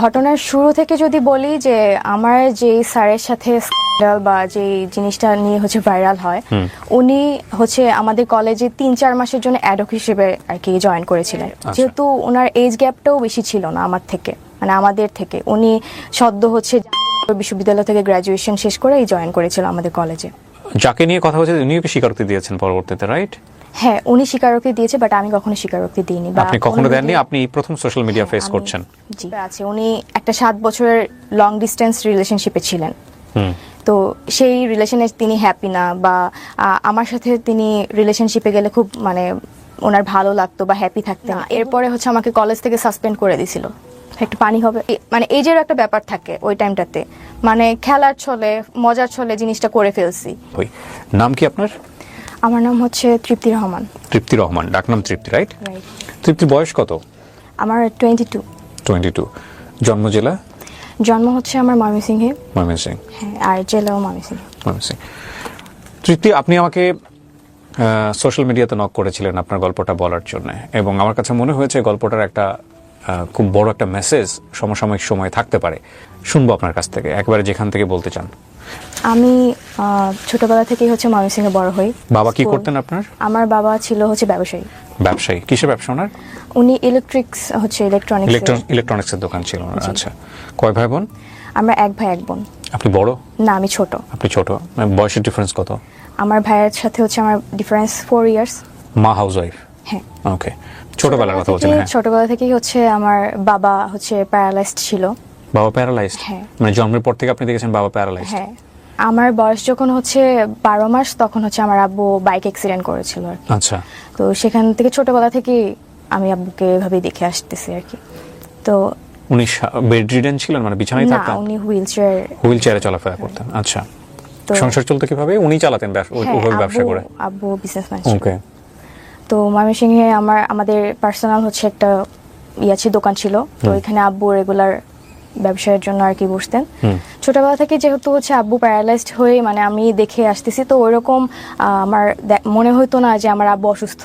ঘটনার শুরু থেকে যদি বলি যে আমার যে স্যারের সাথে স্ক্যান্ডাল বা যে জিনিসটা নিয়ে হচ্ছে ভাইরাল হয়, উনি হচ্ছে আমাদের কলেজে ৩-৪ মাসের জন্য অ্যাডহক হিসেবে আর কি জয়েন করেছিলেন। যেহেতু ওনার এজ গ্যাপটাও বেশি ছিল না আমার থেকে, মানে আমাদের থেকে। উনি সদ্য হচ্ছে বিশ্ববিদ্যালয় থেকে গ্র্যাজুয়েশন শেষ করেই জয়েন করেছিল আমাদের কলেজে। যাকে নিয়ে কথা হচ্ছে উনিও স্বীকারোক্তি দিয়েছেন পরবর্তীতে, রাইট? হ্যাঁ, উনি স্বীকারোক্তি দিয়েছে, বাট আমি কখনো স্বীকারোক্তি দিইনি। আপনি কখনো দেননি? আপনি প্রথম সোশ্যাল মিডিয়া ফেস করছেন। জি আছে। উনি একটা 7 বছরের লং ডিস্টেন্স রিলেশনশিপে ছিলেন। তো সেই রিলেশনে তিনি হ্যাপি না, বা আমার সাথে তিনি রিলেশনশিপে গেলে খুব মানে ওনার ভালো লাগতো বা হ্যাপি থাকতেন। এরপরে হচ্ছে আমাকে কলেজ থেকে সাসপেন্ড করে দিয়েছিল। একটু পানি হবে, মানে এজের একটা ব্যাপার থাকে ওই টাইমটাতে, মানে খেলার ছলে মজার ছলে জিনিসটা করে ফেলছি। নাম কি আপনার? আমার নাম হচ্ছে তৃপ্তি রহমান। তৃপ্তি রহমান, ডাকনাম তৃপ্তি, রাইট? তৃপ্তির বয়স কত? আমার 22। 22। জন্ম জেলা? জন্ম হচ্ছে আমার ময়মনসিংহে। ময়মনসিংহ, হ্যাঁ, আর জেলাও ময়মনসিংহ। তৃপ্তি, আপনি আমাকে সোশ্যাল মিডিয়াতে নক করেছিলেন আপনার গল্পটা বলার জন্য, এবং আমার কাছে মনে হয়েছে গল্পটার একটা খুব বড় একটা মেসেজ সমসাময়িক সময় থাকতে পারে। শুনবো আপনার কাছ থেকে, একবারে যেখান থেকে বলতে চান। আমি ছোটবেলা থেকেই হচ্ছে ময়মনসিংহে বড় হই। বাবা কি করতেন আপনার? আমার বাবা ছিল হচ্ছে ব্যবসায়ী। ব্যবসায়ী? কিসের ব্যবসা ওনার? উনি ইলেকট্রনিক্সের দোকান ছিল। আচ্ছা, কয় ভাই বোন? আমরা এক ভাই এক বোন। আপনি বড়? না, আমি ছোট। আপনি ছোট। বয়সের ডিফারেন্স কত? আমার ভাইয়ের সাথে হচ্ছে আমার ডিফারেন্স 4 ইয়ার্স। মা হাউসওয়াইফ? হ্যাঁ। ওকে, ছোটবেলার কথা বলছেন? হ্যাঁ, ছোটবেলা থেকেই হচ্ছে আমার বাবা হচ্ছে প্যারালাইজড ছিল। বাবা প্যারালাইজড? হ্যাঁ। মানে জন্মের পর থেকে আপনি দেখেছেন বাবা প্যারালাইজড? হ্যাঁ। আমার বয়স যখন হচ্ছে 12 মাস, তখন হচ্ছে আমার আব্বু বাইক অ্যাক্সিডেন্ট করেছিল আর কি। আচ্ছা। তো সেখান থেকে ছোটবেলা থেকে আমি আব্বুকে এভাবে দেখে আসতেছি আর কি। তো উনি বেডরিডেন ছিলেন, মানে বিছানায় থাকতেন? না, উনি হুইলচেয়ারে চলাফেরা করতেন। আচ্ছা। তো সংসার চলতে কিভাবে? উনি চালাতেন ওইভাবে ব্যবসা করে? আব্বু বিজনেসম্যান। ওকে। তো ময়মনসিংহে আমাদের পার্সোনাল হচ্ছে একটা দোকান ছিল। তো এখানে আব্বু রেগুলার ব্যবসায়ের জন্য আর কি বসতেন। ছোটবেলা থেকে যেহেতু হচ্ছে আব্বু প্যারালাইজড হয়ে মানে আমি দেখে আসতেছি, তো ওইরকম আমার মনে হতো না যে আমার আব্বু অসুস্থ।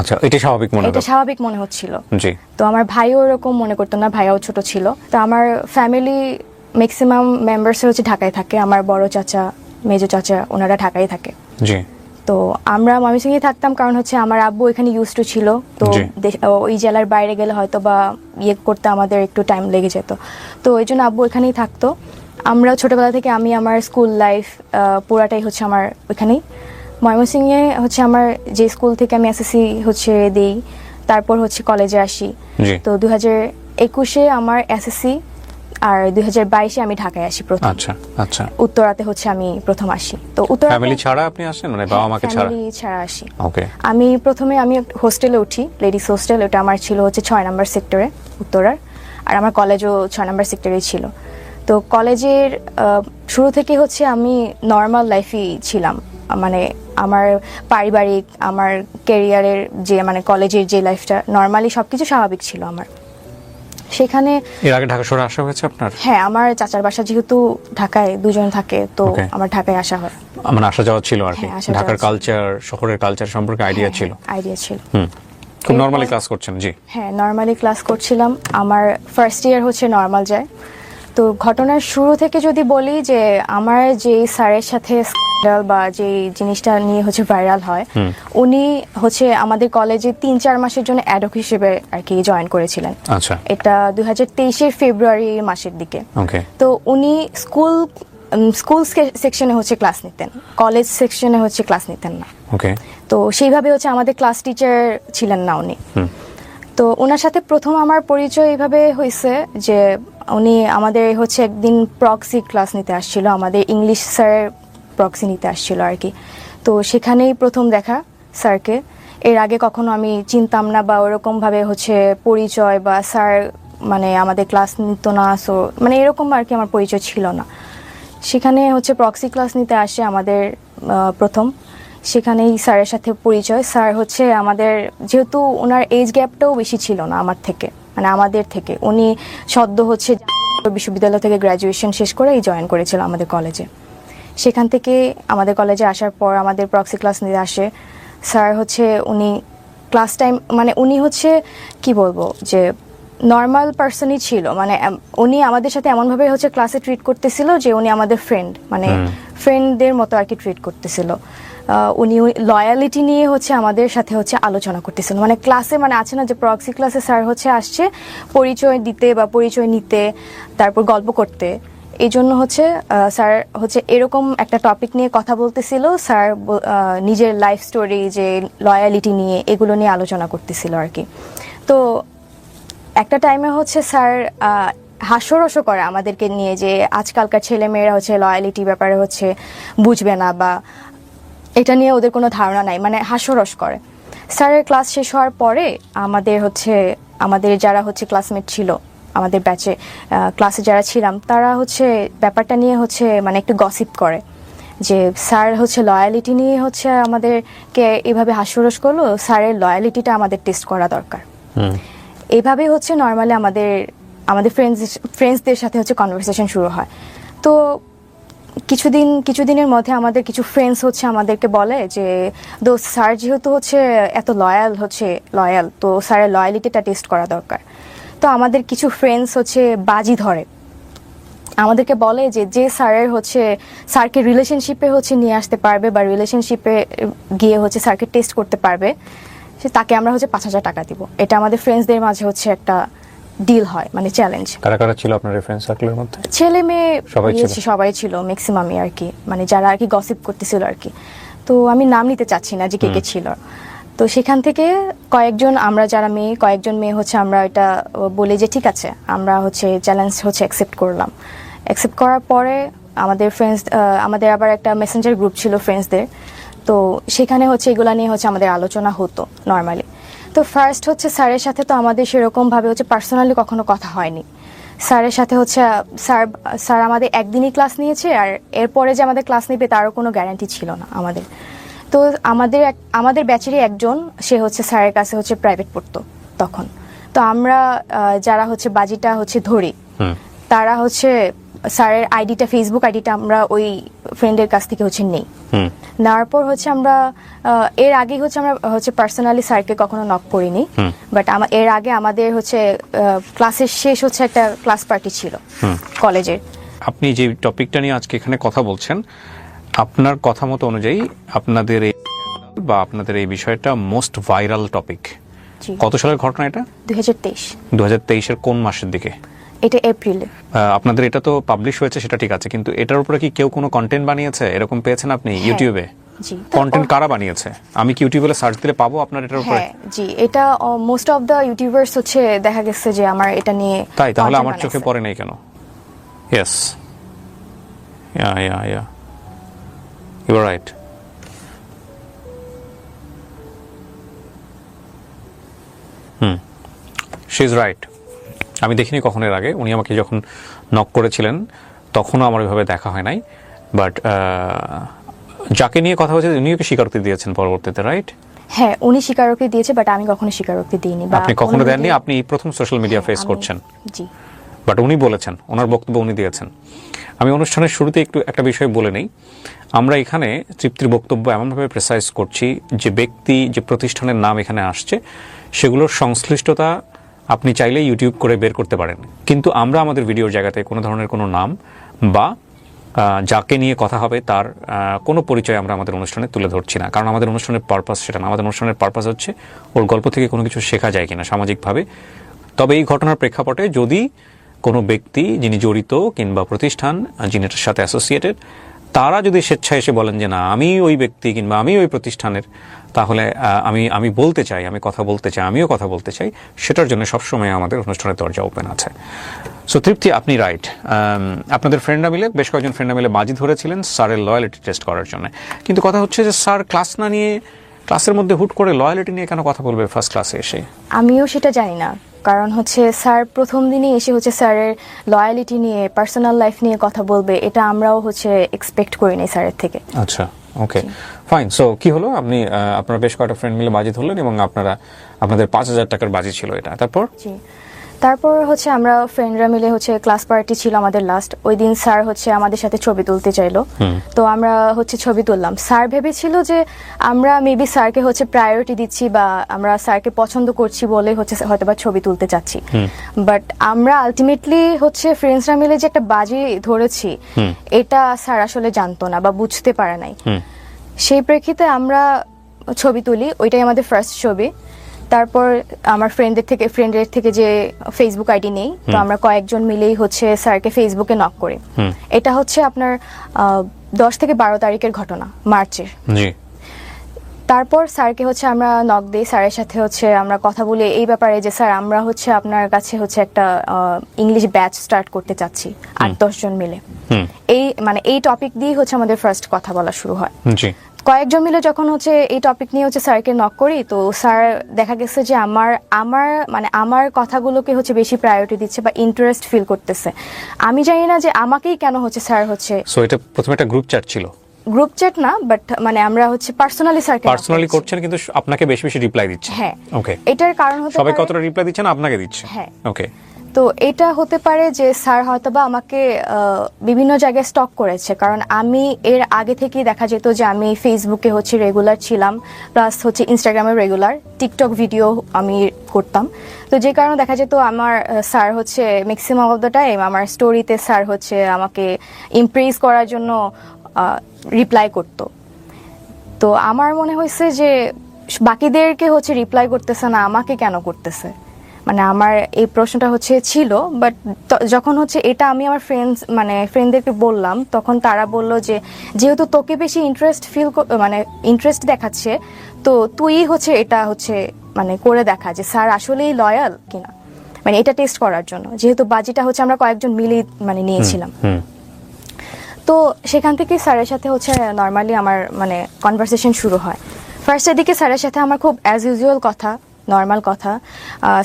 আচ্ছা, এটা স্বাভাবিক মনে হচ্ছিল। জি। তো আমার ভাইও এরকম মনে করতো না, ভাইয়াও ছোট ছিল। তো আমার ফ্যামিলি ম্যাক্সিমাম মেম্বার্স হচ্ছে ঢাকায় থাকে। আমার বড় চাচা, মেজো চাচা, ওনারা ঢাকায় থাকে। জি। তো আমরা ময়মনসিংহে থাকতাম, কারণ হচ্ছে আমার আব্বু এখানে ইউজ টু ছিল। তো ওই জেলার বাইরে গেলে হয়তো বা করতে আমাদের একটু টাইম লেগে যেত। তো ওই জন্য আব্বু এখানেই থাকতো। আমরা ছোটবেলা থেকে আমি আমার স্কুল লাইফ পুরাটাই হচ্ছে আমার ওইখানেই ময়মনসিংহে হচ্ছে আমার যে স্কুল থেকে আমি এসএসসি হচ্ছে দেই, তারপর হচ্ছে কলেজে আসি। তো 2021-এ আমার এসএসসি, আর 2022-এ আমি ঢাকায় আসি প্রথম। আচ্ছা আচ্ছা। উত্তরাতে হচ্ছে আমি প্রথম আসি। তো ফ্যামিলি ছাড়া আপনি আসেন, মানে বাবা মাকে ছাড়া? ফ্যামিলি ছাড়া আসি। ওকে। আমি প্রথমে হোস্টেলে উঠি, লেডিস হোস্টেল। ওটা আমার ছিল হচ্ছে 6 নম্বর সেক্টরে, উত্তরার। আর আমার কলেজও 6 নম্বর সেক্টরেই ছিল। তো কলেজের শুরু থেকে হচ্ছে আমি নর্মাল লাইফই ছিলাম, মানে আমার পারিবারিক, আমার ক্যারিয়ারের যে মানে কলেজের যে লাইফটা নর্মালি সবকিছু স্বাভাবিক ছিল আমার সেখানে। এর আগে ঢাকা শহরে আসা হয়েছে আপনার? হ্যাঁ, আমার চাচার বাসা যেহেতু ঢাকায়, দুজন থাকে, তো আমার ঢাকায় আসা হয়। মানে আসা যাওয়া ছিল আর কি। ঢাকার কালচার, শহরের কালচার সম্পর্কে আইডিয়া ছিল? খুব নরমালি ক্লাস করছেন? জি হ্যাঁ, নরমালি ক্লাস করছিলাম। আমার ফার্স্ট ইয়ার হচ্ছে নরমাল যায়। তো ঘটনার শুরু থেকে যদি বলি যে আমার যে স্যারের সাথে স্ক্যান্ডাল বা যে জিনিসটা নিয়ে হচ্ছে ভাইরাল হয়, উনি হচ্ছে আমাদের কলেজে 3-4 মাসের জন্য অ্যাডহক হিসেবে আর কি জয়েন করেছিলেন। আচ্ছা। এটা 2023-এর ফেব্রুয়ারি মাসের দিকে। ওকে। তো উনি স্কুল সেকশনে হচ্ছে ক্লাস নিতেন, কলেজ সেকশনে হচ্ছে ক্লাস নিতেন না। ওকে। তো সেইভাবে হচ্ছে আমাদের ক্লাস টিচার ছিলেন না উনি। তো ওনার সাথে প্রথম আমার পরিচয় এইভাবে হয়েছে যে উনি আমাদের হচ্ছে একদিন প্রক্সি ক্লাস নিতে আসছিল, আমাদের ইংলিশ স্যার প্রক্সি নিতে আসছিল আর কি। তো সেখানেই প্রথম দেখা স্যারকে। এর আগে কখনো আমি চিনতাম না, বা ওরকমভাবে হচ্ছে পরিচয় বা স্যার মানে আমাদের ক্লাস নিত না, সো মানে এরকম আর কি আমার পরিচয় ছিল না। সেখানে হচ্ছে প্রক্সি ক্লাস নিতে আসে আমাদের প্রথম, সেখানেই স্যারের সাথে পরিচয়। স্যার হচ্ছে আমাদের, যেহেতু ওনার এজ গ্যাপটাও বেশি ছিল না আমার থেকে, মানে আমাদের থেকে। উনি সদ্য হচ্ছে বিশ্ববিদ্যালয় থেকে গ্র্যাজুয়েশন শেষ করেই জয়েন করেছিল আমাদের কলেজে। সেখান থেকে আমাদের কলেজে আসার পর আমাদের প্রক্সি ক্লাস নিতে আসে স্যার। হচ্ছে উনি ক্লাস টাইম মানে উনি হচ্ছে কি বলবো যে নর্মাল পার্সনই ছিল, মানে উনি আমাদের সাথে এমন ভাবে হচ্ছে ক্লাসে ট্রিট করতেছিল যে উনি আমাদের ফ্রেন্ড, মানে ফ্রেন্ডদের মতো আর কি ট্রিট করতেছিল। উনি লয়ালিটি নিয়ে হচ্ছে আমাদের সাথে হচ্ছে আলোচনা করতেছিল, মানে ক্লাসে মানে আছে না যে প্রক্সি ক্লাসে স্যার হচ্ছে আসছে পরিচয় দিতে বা পরিচয় নিতে, তারপর গল্প করতে। এই জন্য হচ্ছে স্যার হচ্ছে এরকম একটা টপিক নিয়ে কথা বলতেছিল। স্যার নিজের লাইফ স্টোরি, যে লয়ালিটি নিয়ে, এগুলো নিয়ে আলোচনা করতেছিল আর কি। তো একটা টাইমে হচ্ছে স্যার হাস্যরসও করে আমাদেরকে নিয়ে, যে আজকালকার ছেলেমেয়েরা হচ্ছে লয়ালিটি ব্যাপারে হচ্ছে বুঝবে না বা এটা নিয়ে ওদের কোনো ধারণা নাই, মানে হাস্যরস করে। স্যারের ক্লাস শেষ হওয়ার পরে আমাদের যারা হচ্ছে ক্লাসমেট ছিল, আমাদের ব্যাচে ক্লাসে যারা ছিলাম, তারা হচ্ছে ব্যাপারটা নিয়ে হচ্ছে মানে একটু গসিপ করে যে স্যার হচ্ছে লয়ালিটি নিয়ে হচ্ছে আমাদেরকে এভাবে হাস্যরস করলো, স্যারের লয়ালিটিটা আমাদের টেস্ট করা দরকার। এইভাবেই হচ্ছে নর্মালি আমাদের ফ্রেন্ডসদের সাথে হচ্ছে কনভারসেশন শুরু হয়। তো কিছুদিনের মধ্যে আমাদের কিছু ফ্রেন্ডস হচ্ছে আমাদেরকে বলে যে দোস্ত, স্যার যেহেতু হচ্ছে এত লয়াল, তো স্যারের লয়ালিটিটা টেস্ট করা দরকার। তো আমাদের কিছু ফ্রেন্ডস হচ্ছে বাজি ধরে, আমাদেরকে বলে যে স্যারকে রিলেশনশিপে হচ্ছে নিয়ে আসতে পারবে বা রিলেশনশিপে গিয়ে হচ্ছে স্যারকে টেস্ট করতে পারবে, তাকে আমরা হচ্ছে 5,000 টাকা দিব। এটা আমাদের ফ্রেন্ডসদের মাঝে হচ্ছে একটা ডিল হয়, মানে চ্যালেঞ্জ। কারা কারা ছিল আপনার ফ্রেন্ড সার্কেলের মধ্যে? ছেলে মেয়ে সবাই ছিল, ম্যাক্সিমামই আর কি, মানে যারা আর কি গসিপ করতেছিল আর কি। তো আমি নাম নিতে চাচ্ছি না যে কে কে ছিল। তো সেখান থেকে কয়েকজন মেয়ে হচ্ছে আমরা এটা বলে যে ঠিক আছে, আমরা হচ্ছে চ্যালেঞ্জ হচ্ছে অ্যাকসেপ্ট করলাম। অ্যাকসেপ্ট করার পরে আমাদের আবার একটা মেসেঞ্জার গ্রুপ ছিল ফ্রেন্ডসদের। তো সেখানে হচ্ছে এগুলা নিয়ে হচ্ছে আমাদের আলোচনা হতো নর্মালি। তো ফার্স্ট হচ্ছে স্যারের সাথে তো আমাদের সেরকম ভাবে হচ্ছে পার্সোনালি কখনো কথা হয়নি। স্যারের সাথে হচ্ছে স্যার আমাদের একদিনই ক্লাস নিয়েছে, আর এরপরে যে আমাদের ক্লাস নেবে তারও কোনো গ্যারান্টি ছিল না আমাদের। তো আমাদের ব্যাচেরই একজন, সে হচ্ছে স্যারের কাছে হচ্ছে প্রাইভেট পড়তো তখন। তো আমরা যারা হচ্ছে বাজিটা হচ্ছে ধরি, তারা হচ্ছে স্যারের ফেসবুক আইডিটা আমরা ওই ফ্রেন্ডের কাছ থেকে হচ্ছে নেই। নেওয়ার পর হচ্ছে আমরা এর আগে হচ্ছে আমরা হচ্ছে পার্সোনালি স্যারকে কখনো নক করিনি, বাট এর আগে আমাদের হচ্ছে ক্লাসের শেষ হচ্ছে একটা ক্লাস পার্টি ছিল কলেজের। আপনি যে টপিকটা নিয়ে আজকে এখানে কথা বলছেন, আপনার কথা মতো অনুযায়ী আপনাদের এই বিষয়টা মোস্ট ভাইরাল টপিক। কত সালের ঘটনা এটা? 2023 কোন মাসের দিকে? এটা এপ্রিলে। আপনাদের এটা তো পাবলিশ হয়েছে, সেটা ঠিক আছে, কিন্তু এটার উপরে কি কেউ কোনো কন্টেন্ট বানিয়েছে? এরকম পেয়েছেন আপনি ইউটিউবে? কন্টেন্ট কারা বানিয়েছে? আমি কি ইউটিউবে সার্চ দিলে পাবো আপনার এটার উপরে? জি, এটা মোস্ট অফ দা ইউটিউবারস হচ্ছে দেখা গেছে যে আমার এটা নিয়ে। তাই? তাহলে আমার চোখে পড়ে নাই কেন? Yes, you are right. She is right. আমি দেখিনি কখন এর আগে। উনি আমাকে যখন নক করেছিলেন তখনও আমার ওইভাবে দেখা হয় নাই, বাট যাকে নিয়ে কথা হচ্ছে উনিও কি স্বীকারোক্তি দিয়েছেন পরবর্তীতে, রাইট? হ্যাঁ, উনি স্বীকারোক্তি দিয়েছে, বাট আমি কখনো স্বীকারোক্তি দিইনি। আপনি কখনো দেননি? আপনি প্রথম সোশ্যাল মিডিয়া ফেস করছেন। জি, বাট উনি বলেছেন, ওনার বক্তব্য উনি দিয়েছেন। আমি অনুষ্ঠানের শুরুতে একটা বিষয় বলে নেই। আমরা এখানে তৃপ্তির বক্তব্য এমনভাবে প্রেসাইজ করছি যে ব্যক্তি, যে প্রতিষ্ঠানের নাম এখানে আসছে, সেগুলোর সংশ্লিষ্টতা আপনি চাইলে ইউটিউব করে বের করতে পারেন, কিন্তু আমরা আমাদের ভিডিওর জায়গাতে কোনো ধরনের কোনো নাম বা যাকে নিয়ে কথা হবে তার কোনো পরিচয় আমরা আমাদের অনুষ্ঠানে তুলে ধরছি না, কারণ আমাদের অনুষ্ঠানের পারপাস সেটা না। আমাদের অনুষ্ঠানের পারপাস হচ্ছে ওর গল্প থেকে কোনো কিছু শেখা যায় কিনা সামাজিকভাবে। তবে এই ঘটনার প্রেক্ষাপটে যদি কোনো ব্যক্তি যিনি জড়িত কিংবা প্রতিষ্ঠান যিনি এটার সাথে অ্যাসোসিয়েটেড, তারা যদি স্বেচ্ছায় এসে বলেন যে না আমি ওই ব্যক্তি কিংবা আমি ওই প্রতিষ্ঠানের, তাহলে আমি বলতে চাই, আমি কথা বলতে চাই, আমিও কথা বলতে চাই, সেটার জন্য সবসময় আমাদের অনুষ্ঠানের দরজা ওপেন আছে। সো তৃপ্তি, আপনি রাইট। আপনাদের ফ্রেন্ডরা মিলে, বেশ কয়েকজন ফ্রেন্ডরা মিলে বাজি ধরেছিলেন স্যারের লয়ালিটি টেস্ট করার জন্য। কিন্তু কথা হচ্ছে যে স্যার ক্লাস না নিয়ে ক্লাসের মধ্যে হুট করে লয়ালিটি নিয়ে কেন কথা বলবে ফার্স্ট ক্লাসে এসে? আমিও সেটা জানি না, কারণ হচ্ছে স্যার প্রথম দিনই এসে হচ্ছে স্যারের লয়ালিটি নিয়ে, পার্সোনাল লাইফ নিয়ে কথা বলবে, এটা আমরাও হচ্ছে এক্সপেক্ট করিনি স্যারের থেকে। আচ্ছা, ওকে, ফাইন। সো কি হলো? আপনারা বেশ কয়েকটা ফ্রেন্ড মিলে বাজি ধরলেন এবং আপনাদের 5,000 টাকার বাজি ছিল এটা। তারপর তারপর হচ্ছে আমরা ফ্রেন্ডরা মিলে হচ্ছে ক্লাস পার্টি ছিল আমাদের লাস্ট, ওই দিন স্যার হচ্ছে আমাদের সাথে ছবি তুলতে চাইলো। তো আমরা হচ্ছে ছবি তুললাম। স্যার ভেবেছিল যে আমরা মেবি স্যারকে হচ্ছে প্রায়োরিটি দিচ্ছি বা আমরা স্যারকে পছন্দ করছি বলে হচ্ছে হয়তোবা ছবি তুলতে চাচ্ছি, বাট আমরা আলটিমেটলি হচ্ছে ফ্রেন্ডসরা মিলে যে একটা বাজি ধরেছি এটা স্যার আসলে জানতো না বা বুঝতে পারে নাই। সেই প্রেক্ষিতে আমরা ছবি তুলি, ওইটাই আমাদের ফার্স্ট ছবি। তারপর আমার ফ্রেন্ডের থেকে যে ফেসবুক আইডি নেই, তো আমরা কয়েকজন মিলেই হচ্ছে স্যারকে ফেসবুকে নক করি। এটা হচ্ছে আপনার 10 থেকে 12 তারিখের ঘটনা, মার্চের। তারপর স্যারকে হচ্ছে আমরা নক দিই, স্যারের সাথে হচ্ছে আমরা কথা বলি এই ব্যাপারে যে স্যার আমরা হচ্ছে আপনার কাছে হচ্ছে একটা ইংলিশ ব্যাচ স্টার্ট করতে চাচ্ছি 8-10 জন মিলে। এই টপিক দিয়ে হচ্ছে আমাদের ফার্স্ট কথা বলা শুরু হয়। কয়েকজন মিলে যখন হচ্ছে এই টপিক নিয়ে হচ্ছে স্যারকে নক করি, তো স্যার দেখা গেছে যে আমার কথাগুলোকে হচ্ছে বেশি প্রায়োরিটি দিচ্ছে বা ইন্টারেস্ট ফিল করতেছে। আমি জানি না যে আমাকেই কেন হচ্ছে স্যার হচ্ছে। সো এটা প্রথমে একটা গ্রুপ চ্যাট ছিল? গ্রুপ চ্যাট না, বাট আমরা হচ্ছে পার্সোনালি করছেন, কিন্তু আপনাকে বেশি বেশি রিপ্লাই দিচ্ছে। হ্যাঁ, ওকে। এটার কারণ হতে সবাই পারে কতটা রিপ্লাই দিচ্ছে না আপনাকে দিচ্ছে? হ্যাঁ, ওকে। তো এটা হতে পারে যে স্যার হয়তোবা আমাকে বিভিন্ন জায়গায় স্টক করেছে, কারণ আমি এর আগে থেকেই দেখা যেত যে আমি ফেসবুকে হচ্ছে রেগুলার ছিলাম, প্লাস হচ্ছে ইনস্টাগ্রামে রেগুলার, টিকটক ভিডিও আমি করতাম। তো যে কারণে দেখা যেত আমার স্যার হচ্ছে ম্যাক্সিমাম অফ দ্য টাইম আমার স্টোরিতে স্যার হচ্ছে আমাকে ইমপ্রেস করার জন্য রিপ্লাই করতো। তো আমার মনে হয়েছে যে বাকিদেরকে হচ্ছে রিপ্লাই করতেছে না, আমাকে কেন করতেছে, আমার এই প্রশ্নটা হচ্ছে ছিল। বাট যখন হচ্ছে এটা আমি আমার ফ্রেন্ডদেরকে বললাম, তখন তারা বলল যে যেহেতু তোকে বেশি ইন্টারেস্ট দেখাচ্ছে, তো তুই হচ্ছে এটা হচ্ছে করে দেখা যে স্যার আসলেই লয়াল কিনা, এটা টেস্ট করার জন্য, যেহেতু বাজিটা হচ্ছে আমরা কয়েকজন মিলে নিয়েছিলাম। তো সেখান থেকে স্যারের সাথে হচ্ছে নর্মালি আমার কনভারসেশন শুরু হয়। ফার্স্টের দিকে স্যারের সাথে আমার খুব অ্যাজ ইউজুয়াল কথা, নর্মাল কথা।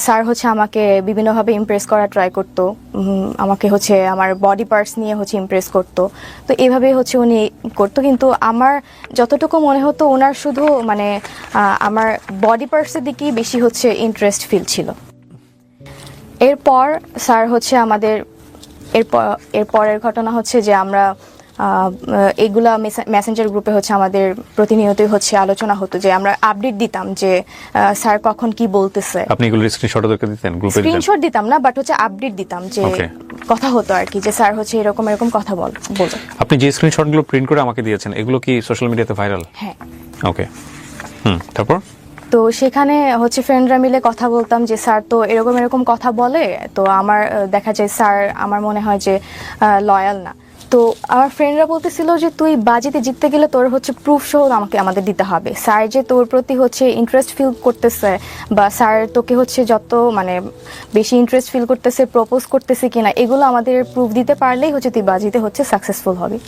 স্যার হচ্ছে আমাকে বিভিন্নভাবে ইমপ্রেস করা ট্রাই করতো, আমাকে হচ্ছে আমার বডি পার্টস নিয়ে হচ্ছে ইমপ্রেস করতো। তো এইভাবেই হচ্ছে উনি করতো, কিন্তু আমার যতটুকু মনে হতো ওনার শুধু আমার বডি পার্টসের দিকেই বেশি হচ্ছে ইন্টারেস্ট ফিল ছিল। এরপর স্যার হচ্ছে আমাদের এরপরের ঘটনা হচ্ছে যে আমরা এগুলা মেসেঞ্জার গ্রুপে হচ্ছে আমাদের প্রতিনিয়তই হচ্ছে আলোচনা হতো, যে আমরা আপডেট দিতাম যে স্যার কখন কি বলতেছে। আপনি এগুলো স্ক্রিনশট ওদেরকে দিতেন? গ্রুপে স্ক্রিনশট দিতাম না, বাট হচ্ছে আপডেট দিতাম যে কথা হতো আর কি, যে স্যার হচ্ছে এরকম কথা বলো। আপনি যে স্ক্রিনশটগুলো প্রিন্ট করে আমাকে দিয়েছেন, এগুলো কি সোশ্যাল মিডিয়াতে ভাইরাল? হ্যাঁ। ওকে। তারপর তো সেখানে হচ্ছে ফ্রেন্ডরা মিলে কথা বলতাম যে স্যার তো এরকম কথা বলে, তো আমার দেখা যায় স্যার আমার মনে হয় যে লয়াল না। তো আমার ফ্রেন্ডরা বলতেছিল যে তুই বাজিতে জিততে গেলে তোর হচ্ছে প্রুফ সহ আমাদের দিতে হবে, স্যার যে তোর প্রতি হচ্ছে ইন্টারেস্ট ফিল করতেছে বা স্যার তোকে হচ্ছে যত বেশি ইন্টারেস্ট ফিল করতেছে, প্রপোজ করতেছে কিনা, এগুলো আমাদের প্রুফ দিতে পারলেই হচ্ছে তুই বাজিতে হচ্ছে সাকসেসফুল হবি।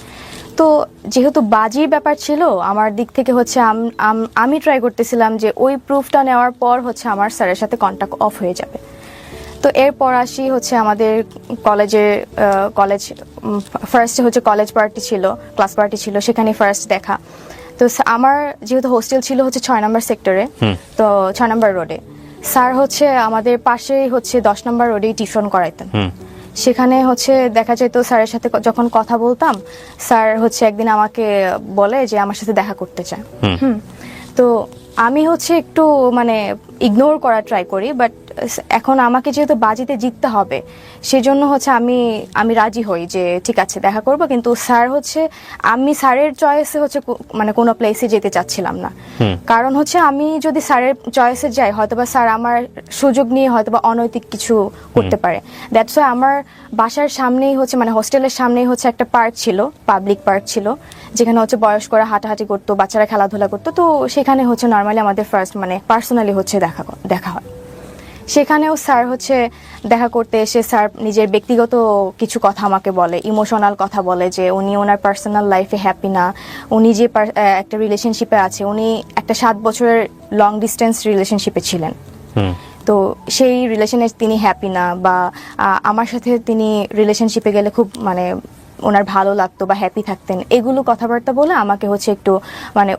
তো যেহেতু বাজির ব্যাপার ছিল আমার দিক থেকে হচ্ছে আমি ট্রাই করতেছিলাম যে ওই প্রুফটা নেওয়ার পর হচ্ছে আমার স্যারের সাথে কন্ট্যাক্ট অফ হয়ে যাবে। তো এরপর আসি হচ্ছে আমাদের কলেজ ফার্স্টে হচ্ছে কলেজ পার্টি ছিল, ক্লাস পার্টি ছিল, সেখানে ফার্স্ট দেখা। তো আমার যেহেতু হোস্টেল ছিল হচ্ছে 6 নম্বর সেক্টরে, তো 6 নম্বর রোডে, স্যার হচ্ছে আমাদের পাশেই হচ্ছে 10 নম্বর রোডেই টিউশন করাইতেন। সেখানে হচ্ছে দেখা যেত স্যারের সাথে যখন কথা বলতাম, স্যার হচ্ছে একদিন আমাকে বলে যে আমার সাথে দেখা করতে চায়। তো আমি হচ্ছে একটু ইগনোর করার ট্রাই করি, বাট এখন আমাকে যেহেতু বাজিতে জিততে হবে সেজন্য হচ্ছে আমি রাজি হই যে ঠিক আছে দেখা করব, কিন্তু স্যার হচ্ছে আমি স্যারের চয়েসে হচ্ছে কোনো প্লেসে যেতে চাচ্ছিলাম না, কারণ হচ্ছে আমি যদি স্যারের চয়েসে যাই হয়তোবা স্যার আমার সুযোগ নিয়ে হয়তোবা অনৈতিক কিছু করতে পারে। দ্যাটস ওয়াই আমার বাসার সামনেই হচ্ছে হোস্টেলের সামনেই হচ্ছে একটা পার্ক ছিল, পাবলিক পার্ক ছিল, যেখানে হচ্ছে বয়স্করা হাঁটাহাঁটি করতো, বাচ্চারা খেলাধুলা করতো। তো সেখানে হচ্ছে নর্মালি আমাদের ফার্স্ট পার্সোনালি হচ্ছে দেখা হয়। সেখানেও স্যার হচ্ছে দেখা করতে এসে স্যার নিজের ব্যক্তিগত কিছু কথা আমাকে বলে, ইমোশনাল কথা বলে, যে উনি ওনার পার্সোনাল লাইফে হ্যাপি না, উনি যে একটা রিলেশনশিপে আছে, উনি একটা 7 বছরের লং ডিস্টেন্স রিলেশনশিপে ছিলেন, তো সেই রিলেশনে তিনি হ্যাপি না, বা আমার সাথে তিনি রিলেশনশিপে গেলে খুব ওনার ভালো লাগতো বা হ্যাপি থাকতেন, এগুলো কথাবার্তা বলে আমাকে হচ্ছে একটু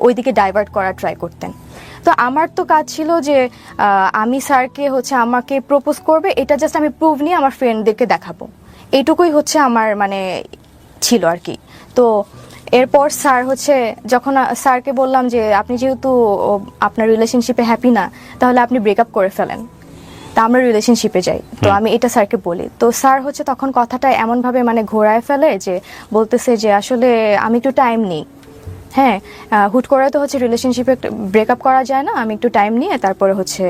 ওইদিকে ডাইভার্ট করার ট্রাই করতেন। তো আমার তো কাজ ছিল যে আমি স্যারকে হচ্ছে আমাকে প্রপোজ করবে, এটা জাস্ট আমি প্রুভ নিয়ে আমার ফ্রেন্ডদেরকে দেখাবো, এইটুকুই হচ্ছে আমার মানে ছিল আর কি। তো এরপর স্যার হচ্ছে যখন স্যারকে বললাম যে আপনি যেহেতু আপনার রিলেশনশিপে হ্যাপি না, তাহলে আপনি ব্রেকআপ করে ফেলেন, তা আমরা রিলেশনশিপে যাই। তো আমি এটা স্যারকে বলি, তো স্যার হচ্ছে তখন কথাটা এমনভাবে মানে ঘোরায় ফেলে যে বলতেছে যে আসলে আমি একটু টাইম নিই, হ্যাঁ হুট করে তো হচ্ছে রিলেশনশিপে ব্রেকআপ করা যায় না, আমি একটু টাইম নিয়ে তারপরে হচ্ছে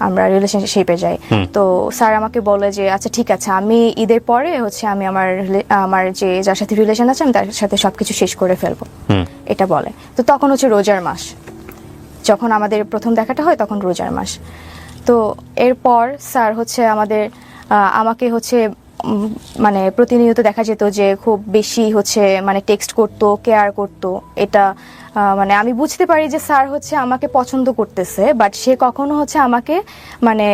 আমরা রিলেশনশিপে যাই। তো স্যার আমাকে বলে যে আচ্ছা ঠিক আছে, আমি ঈদের পরে হচ্ছে আমি আমার যে যার সাথে রিলেশন আছে আমি তার সাথে সবকিছু শেষ করে ফেলবো, এটা বলে। তো তখন হচ্ছে রোজার মাস, যখন আমাদের প্রথম দেখাটা হয় তখন রোজার মাস। তো এরপর স্যার হচ্ছে আমাকে হচ্ছে মানে প্রতিনিয়ত দেখা যেত যে খুব বেশি হচ্ছে মানে টেক্সট করতো, কেয়ার করতো। এটা মানে আমি বুঝতে পারি যে স্যার হচ্ছে আমাকে পছন্দ করতেছে, বাট সে কখনো হচ্ছে আমাকে মানে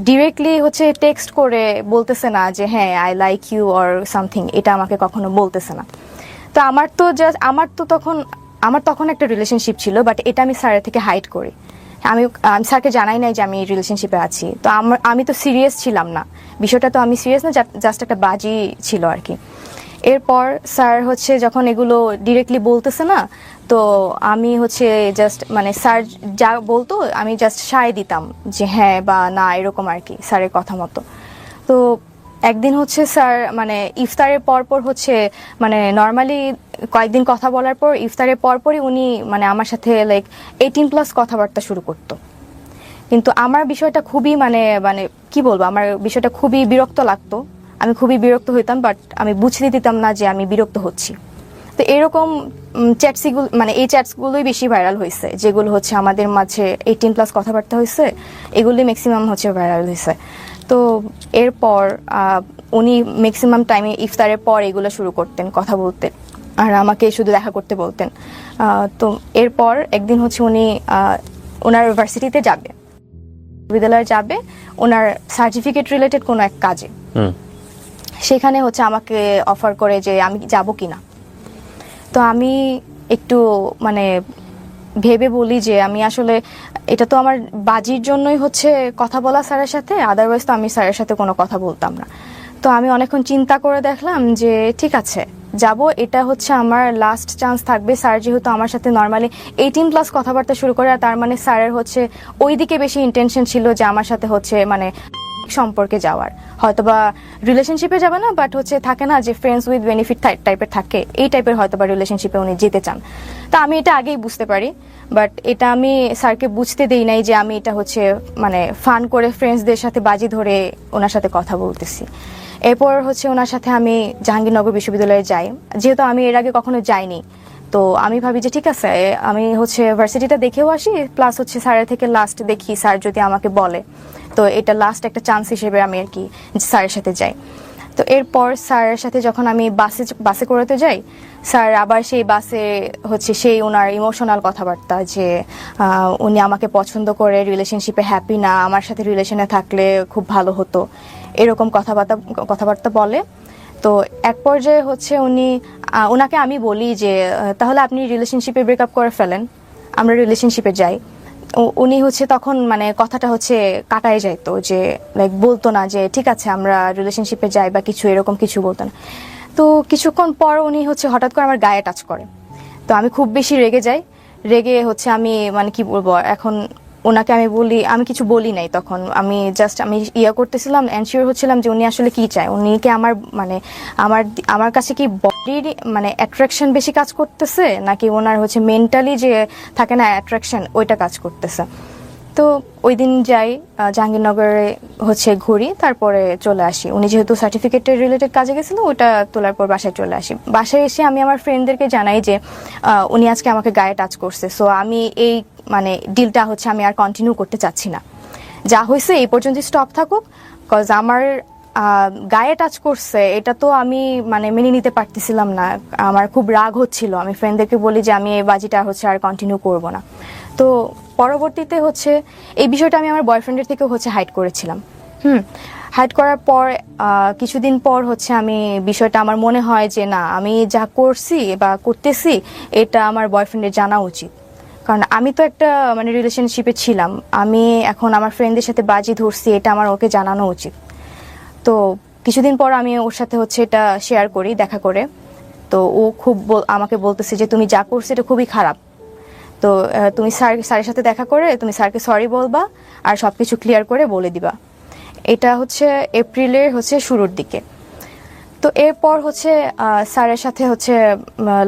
ডিরেক্টলি হচ্ছে টেক্সট করে বলতেছে না যে হ্যাঁ I like you or something, এটা আমাকে কখনো বলতেছে না। তো আমার তখন একটা রিলেশনশিপ ছিল, বাট এটা আমি স্যারের থেকে হাইড করি। আমি স্যারকে জানাই নাই যে আমি রিলেশনশিপে আছি। তো আমি তো সিরিয়াস ছিলাম না, বিষয়টা তো আমি সিরিয়াস না, জাস্ট একটা বাজি ছিল আর কি। এরপর স্যার হচ্ছে যখন এগুলো ডিরেক্টলি বলতেছে না, তো আমি হচ্ছে জাস্ট মানে স্যার যা বলতো আমি জাস্ট সায় দিতাম যে হ্যাঁ বা না, এরকম আর কি স্যারের কথা মতো। তো একদিন হচ্ছে স্যার মানে ইফতারের পরপর হচ্ছে মানে নর্মালি কয়েকদিন কথা বলার পর ইফতারের পরপরই উনি মানে আমার সাথে লাইক 18+ কথাবার্তা শুরু করতো। কিন্তু আমার বিষয়টা খুবই মানে মানে কি বলবো, আমার বিষয়টা খুবই বিরক্ত লাগতো, আমি খুবই বিরক্ত হইতাম, বাট আমি বুঝতে দিতাম না যে আমি বিরক্ত হচ্ছি। তো এরকম চ্যাটসগুলো মানে এই চ্যাটসগুলোই বেশি ভাইরাল হয়েছে, যেগুলো হচ্ছে আমাদের মাঝে 18+ কথাবার্তা হয়েছে, এগুলোই ম্যাক্সিমাম হচ্ছে ভাইরাল হয়েছে। তো এরপর উনি ম্যাক্সিমাম টাইমে ইফতারের পর এগুলো শুরু করতেন কথা বলতে, আর আমাকে শুধু দেখা করতে বলতেন। তো এরপর একদিন হচ্ছে উনি ওনার ইউনিভার্সিটিতে যাবে, বিদ্যালয়ে যাবে ওনার সার্টিফিকেট রিলেটেড কোনো এক কাজে। সেখানে হচ্ছে আমাকে অফার করে যে আমি যাব কিনা। তো আমি একটু মানে ভেবে বলি যে আমি আসলে এটা তো আমার বাজির জন্যই হচ্ছে কথা বলা স্যারের সাথে, আদারওয়াইজ তো আমি স্যারের সাথে কোনো কথা বলতাম না। তো আমি অনেকক্ষণ চিন্তা করে দেখলাম যে ঠিক আছে যাব, এটা হচ্ছে আমার লাস্ট চান্স থাকবে। স্যার যেহেতু আমার সাথে নর্মালি 18+ কথাবার্তা শুরু করে, তার মানে স্যারের হচ্ছে ওই দিকে বেশি ইন্টেনশন ছিল যে আমার সাথে হচ্ছে মানে সম্পর্কে যাওয়ার, হয়তোবা রিলেশনশিপে যাবে না, বাট হচ্ছে থাকে না যে ফ্রেন্ডস উইথ বেনিফিট টাইপের থাকে, এই টাইপের হয়তোবা রিলেশনশিপে উনি যেতে চান। তো আমি এটা আগেই বুঝতে পারি, বাট এটা আমি স্যারকে বুঝতে দেই নাই যে আমি এটা হচ্ছে মানে ফান করে ফ্রেন্ডসদের সাথে বাজি ধরে ওনার সাথে কথা বলতেছি। এরপর হচ্ছে ওনার সাথে আমি জাহাঙ্গীরনগর বিশ্ববিদ্যালয়ে যাই, যেহেতু আমি এর আগে কখনো যাইনি। তো আমি ভাবি যে ঠিক আছে আমি হচ্ছে ভার্সিটিটা দেখেও আসি, প্লাস হচ্ছে স্যারের থেকে লাস্ট দেখি, স্যার যদি আমাকে বলে তো এটা লাস্ট একটা চান্স হিসেবে আমি আর কি স্যারের সাথে যাই। তো এরপর স্যারের সাথে যখন আমি বাসে করেতে যাই, স্যার আবার সেই বাসে হচ্ছে সেই ওনার ইমোশনাল কথাবার্তা যে উনি আমাকে পছন্দ করে, রিলেশনশিপে হ্যাপি না, আমার সাথে রিলেশনে থাকলে খুব ভালো হতো, এরকম কথাবার্তা বলে। তো এক পর্যায়ে হচ্ছে ওনাকে আমি বলি যে তাহলে আপনি রিলেশনশিপে ব্রেকআপ করে ফেলেন, আমরা রিলেশনশিপে যাই। উনি হচ্ছে তখন মানে কথাটা হচ্ছে কাটায় যাইতো, যে লাইক বলতো না যে ঠিক আছে আমরা রিলেশনশিপে যাই বা কিছু, এরকম কিছু বলতো না। তো কিছুক্ষণ পর উনি হচ্ছে হঠাৎ করে আমার গায়ে টাচ করে। তো আমি খুব বেশি রেগে যাই, রেগে হচ্ছে আমি মানে কি বলবো, এখন ওনাকে আমি কিছু বলি নাই। তখন আমি জাস্ট করতেছিলাম, এনশিওর হচ্ছিলাম যে উনি আসলে কি চায়, উনি কি মানে আমার কাছে কি বডির মানে অ্যাট্রাকশন বেশি কাজ করতেছে, নাকি ওনার হচ্ছে মেন্টালি যে থাকে না অ্যাট্রাকশন, ওইটা কাজ করতেছে। তো ওই দিন যাই জাহাঙ্গীরনগরে হচ্ছে ঘুরি, তারপরে চলে আসি। উনি যেহেতু সার্টিফিকেটের রিলেটেড কাজে গেছিল, ওইটা তোলার পর বাসায় চলে আসি। বাসায় এসে আমি আমার ফ্রেন্ডদেরকে জানাই যে উনি আজকে আমাকে গায়ে টাচ করছে, সো আমি এই মানে ডিলটা হচ্ছে আমি আর কন্টিনিউ করতে চাচ্ছি না, যা হয়েছে এই পর্যন্ত স্টপ থাকুক। কজ আমার গায়ে টাচ করছে এটা তো আমি মানে মেনে নিতে পারতেছিলাম না, আমার খুব রাগ হচ্ছিল। আমি ফ্রেন্ডদেরকে বলি যে আমি এই বাজিটা হচ্ছে আর কন্টিনিউ করব না। তো পরবর্তীতে হচ্ছে এই বিষয়টা আমি আমার বয়ফ্রেন্ডের থেকেও হচ্ছে হাইড করেছিলাম। হাইড করার পর কিছুদিন পর হচ্ছে আমি বিষয়টা আমার মনে হয় যে না, আমি যা করছি বা করতেছি এটা আমার বয়ফ্রেন্ডের জানা উচিত। কারণ আমি তো একটা মানে রিলেশনশিপে ছিলাম, আমি এখন আমার ফ্রেন্ডদের সাথে বাজি ধরছি, এটা আমার ওকে জানানো উচিত। তো কিছুদিন পর আমি ওর সাথে হচ্ছে এটা শেয়ার করি দেখা করে। তো ও খুব আমাকে বলতেছে যে তুমি যা করছো এটা খুবই খারাপ। তো তুমি স্যারের সাথে দেখা করে তুমি স্যারকে সরি বলবা আর সবকিছু ক্লিয়ার করে বলে দিবা। এটা হচ্ছে এপ্রিলের হচ্ছে শুরুর দিকে। তো এরপর হচ্ছে স্যারের সাথে হচ্ছে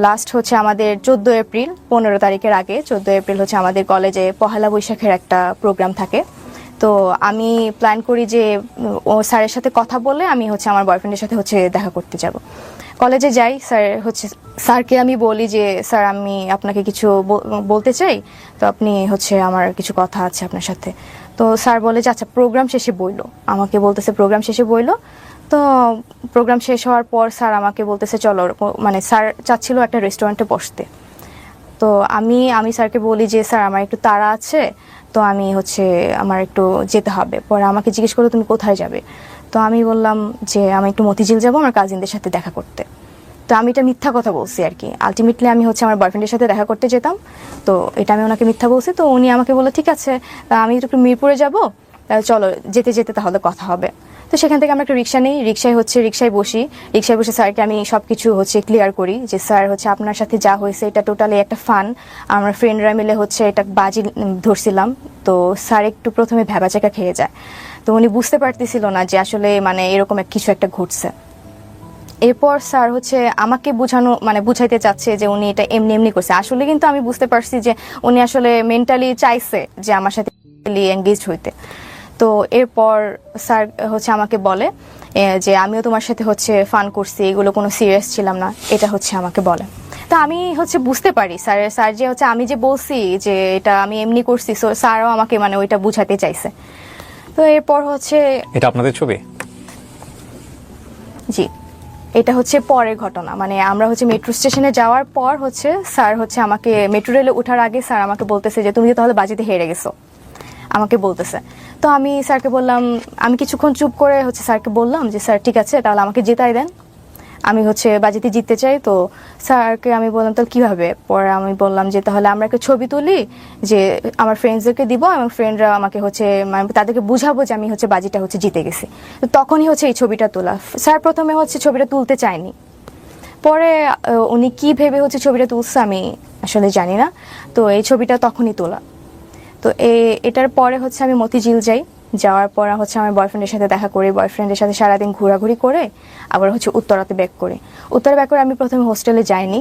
লাস্ট হচ্ছে আমাদের 14 এপ্রিল, 15 তারিখের আগে 14 এপ্রিল হচ্ছে আমাদের কলেজে পহেলা বৈশাখের একটা প্রোগ্রাম থাকে। তো আমি প্ল্যান করি যে ও স্যারের সাথে কথা বলে আমি হচ্ছে আমার বয়ফ্রেন্ডের সাথে হচ্ছে দেখা করতে যাব। কলেজে যাই, স্যারকে আমি বলি যে স্যার আমি আপনাকে কিছু বলতে চাই, তো আপনি হচ্ছে আমার কিছু কথা আছে আপনার সাথে। তো স্যার বলে যে আচ্ছা প্রোগ্রাম শেষে বইলো, আমাকে বলতেছে প্রোগ্রাম শেষে বইলো। তো প্রোগ্রাম শেষ হওয়ার পর স্যার আমাকে বলতেছে চলো, মানে স্যার চাচ্ছিল একটা রেস্টুরেন্টে বসতে। তো আমি স্যারকে বলি যে স্যার আমার একটু তাড়া আছে, তো আমি হচ্ছে আমার একটু যেতে হবে। পরে আমাকে জিজ্ঞেস করলো তুমি কোথায় যাবে। তো আমি বললাম যে আমি একটু মতিঝিল যাবো আমার কাজিনদের সাথে দেখা করতে। তো আমি এটা মিথ্যা কথা বলছি আর কি, আলটিমেটলি আমি হচ্ছে আমার বয়ফ্রেন্ডের সাথে দেখা করতে যেতাম। তো এটা আমি ওনাকে মিথ্যা বলছি। তো উনি আমাকে বললো ঠিক আছে আমি একটু মিরপুরে যাবো, চলো যেতে যেতে তাহলে কথা হবে। তো সেখান থেকে আমরা একটা রিক্সা নিই, রিক্সায় বসে স্যারকে আমি সবকিছু হচ্ছে ক্লিয়ার করি যে স্যার হচ্ছে আপনার সাথে যা হয়েছে এটা টোটালি একটা ফান, আমরা ফ্রেন্ডরা মিলে হচ্ছে এটা বাজি ধরছিলাম। তো স্যার একটু প্রথমে ভ্যাবাচাকা খেয়ে যায়। তো উনি বুঝতে পারতেছিল না যে আসলে মানে এরকম কিছু একটা ঘটছে। এরপর স্যার হচ্ছে আমাকে বুঝাইতে চাচ্ছে যে উনি এটা এমনি এমনি করছে। আসলে কিন্তু আমি বুঝতে পারছি যে উনি আসলে মেন্টালি চাইছে যে আমার সাথে এনগেজ হইতে। তো এরপর স্যার হচ্ছে আমাকে বলে যে আমিও তোমার সাথে হচ্ছে ফান করছি, এগুলো কোনো সিরিয়াস ছিলাম না, এটা হচ্ছে আমাকে বলে। তো আমি হচ্ছে বুঝতে পারি স্যার যে হচ্ছে আমি যে বলছি যে এটা আমি এমনি করছি, স্যারও আমাকে মানে ওইটা বুঝাতে চাইছে। তো এরপর হচ্ছে এটা আপনাদের ছবি? জি, এটা হচ্ছে পরের ঘটনা। মানে আমরা হচ্ছে মেট্রো স্টেশনে যাওয়ার পর হচ্ছে স্যার হচ্ছে আমাকে মেট্রো রেলে ওঠার আগে স্যার আমাকে বলতেছে যে তুমি তাহলে বাজিতে হেরে গেছো, আমাকে বলতেছে। তো আমি স্যারকে বললাম, আমি কিছুক্ষণ চুপ করে হচ্ছে স্যারকে বললাম যে স্যার ঠিক আছে তাহলে আমাকে জেতাই দেন, আমি হচ্ছে বাজিতে জিততে চাই। তো স্যারকে আমি বললাম তাহলে কিভাবে। পরে আমি বললাম যে তাহলে আমরা একটা ছবি তুলি, যে আমার ফ্রেন্ডসদেরকে দিব এবং ফ্রেন্ডরা আমাকে হচ্ছে মানে তাদেরকে বুঝাবো যে আমি হচ্ছে বাজিটা হচ্ছে জিতে গেছি। তো তখনই হচ্ছে এই ছবিটা তোলা। স্যার প্রথমে হচ্ছে ছবিটা তুলতে চায়নি, পরে উনি কি ভেবে হচ্ছে ছবিটা তুলছে আমি আসলে জানি না। তো এই ছবিটা তখনই তোলা। তো এটার পরে হচ্ছে আমি মতিঝিল যাই, যাওয়ার পর হচ্ছে আমার বয়ফ্রেন্ডের সাথে দেখা করি, বয়ফ্রেন্ডের সাথে সারাদিন ঘোরাঘুরি করে আবার হচ্ছে উত্তরাতে ব্যাক করি। উত্তরা ব্যাক করে আমি প্রথমে হোস্টেলে যাইনি,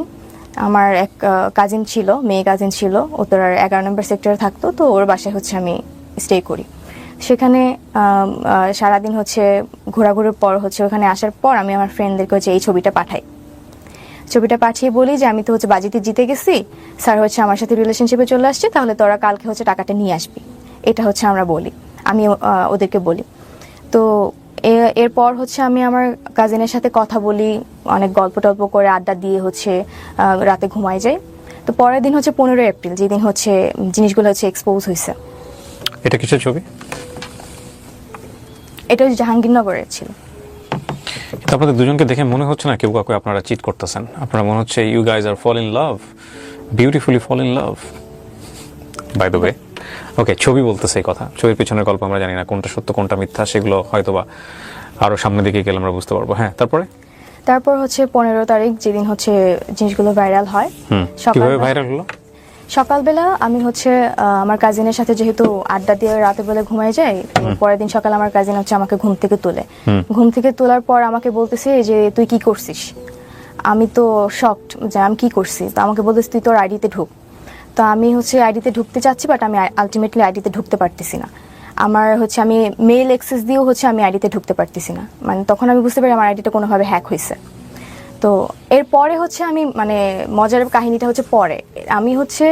আমার এক কাজিন ছিল, মেয়ে কাজিন ছিল, উত্তরার 11 নম্বর সেক্টরে থাকতো। তো ওর বাসায় হচ্ছে আমি স্টে করি। সেখানে সারাদিন হচ্ছে ঘোরাঘুরির পর হচ্ছে ওখানে আসার পর আমি আমার ফ্রেন্ডদেরকে হচ্ছে এই ছবিটা পাঠাই। ছবিটা পাঠিয়ে বলি যে আমি তো হচ্ছে বাজিতে জিতে গেছি, স্যার হচ্ছে আমার সাথে রিলেশনশিপে চলে আসছে, তাহলে তোরা কালকে হচ্ছে টাকাটা নিয়ে আসবি, এটা হচ্ছে আমরা বলি, আমি ওদেরকে বলি। তো এরপর হচ্ছে আমি আমার কাজিনের সাথে কথা বলি, অনেক গল্প টল্প করে আড্ডা দিয়ে হচ্ছে রাতে ঘুমাই যাই। তো পরের দিন হচ্ছে 15 এপ্রিল, যেদিন হচ্ছে জিনিসগুলো হচ্ছে এক্সপোজ হয়েছে। এটা কিসের ছবি? এটা হচ্ছে জাহাঙ্গীরনগরের ছিল। আপনাদের দুজনকে দেখে মনে হচ্ছে না কেউ কাউকে আপনারা চিট করতেছেন? আপনারা মনে হচ্ছে you guys are fall in love, beautifully fall in love by the way. Okay, ছবি বলতেছে এই কথা, ছবির পিছনের গল্প আমরা জানি না কোনটা সত্য কোনটা মিথ্যা, সেগুলো হয়তোবা আরো সামনের দিকে গেলে আমরা বুঝতে পারবো। হ্যাঁ, তারপর হচ্ছে 15 তারিখ যেদিন হচ্ছে জিনিসগুলো ভাইরাল হয়। কিভাবে ভাইরাল হলো? সকালবেলা আমি হচ্ছে আমার কাজিনের সাথে যেহেতু আড্ডা দিয়ে রাতের বেলা ঘুমাই যাই, পরের দিন সকালে আমার কাজিন হচ্ছে আমাকে ঘুম থেকে তোলে। ঘুম থেকে তোলার পর আমাকে বলতেছে যে তুই কি করছিস। আমি তো শকড যে আমি কি করছি। তো আমাকে বলতেছে তুই তোর আইডিতে ঢুক। তো আমি হচ্ছে আইডিতে ঢুকতে চাচ্ছি, বাট আমি আলটিমেটলি আইডিতে ঢুকতে পারতেছি না। আমার হচ্ছে আমি মেল অ্যাক্সেস দিয়েও হচ্ছে আমি আইডিতে ঢুকতে পারতেছি না। মানে তখন আমি বুঝতে পারি আমার আইডিটা কোনোভাবে হ্যাক হয়েছে। তো এরপরে হচ্ছে আমি মানে মজার কাহিনীটা হচ্ছে পরে আমি হচ্ছে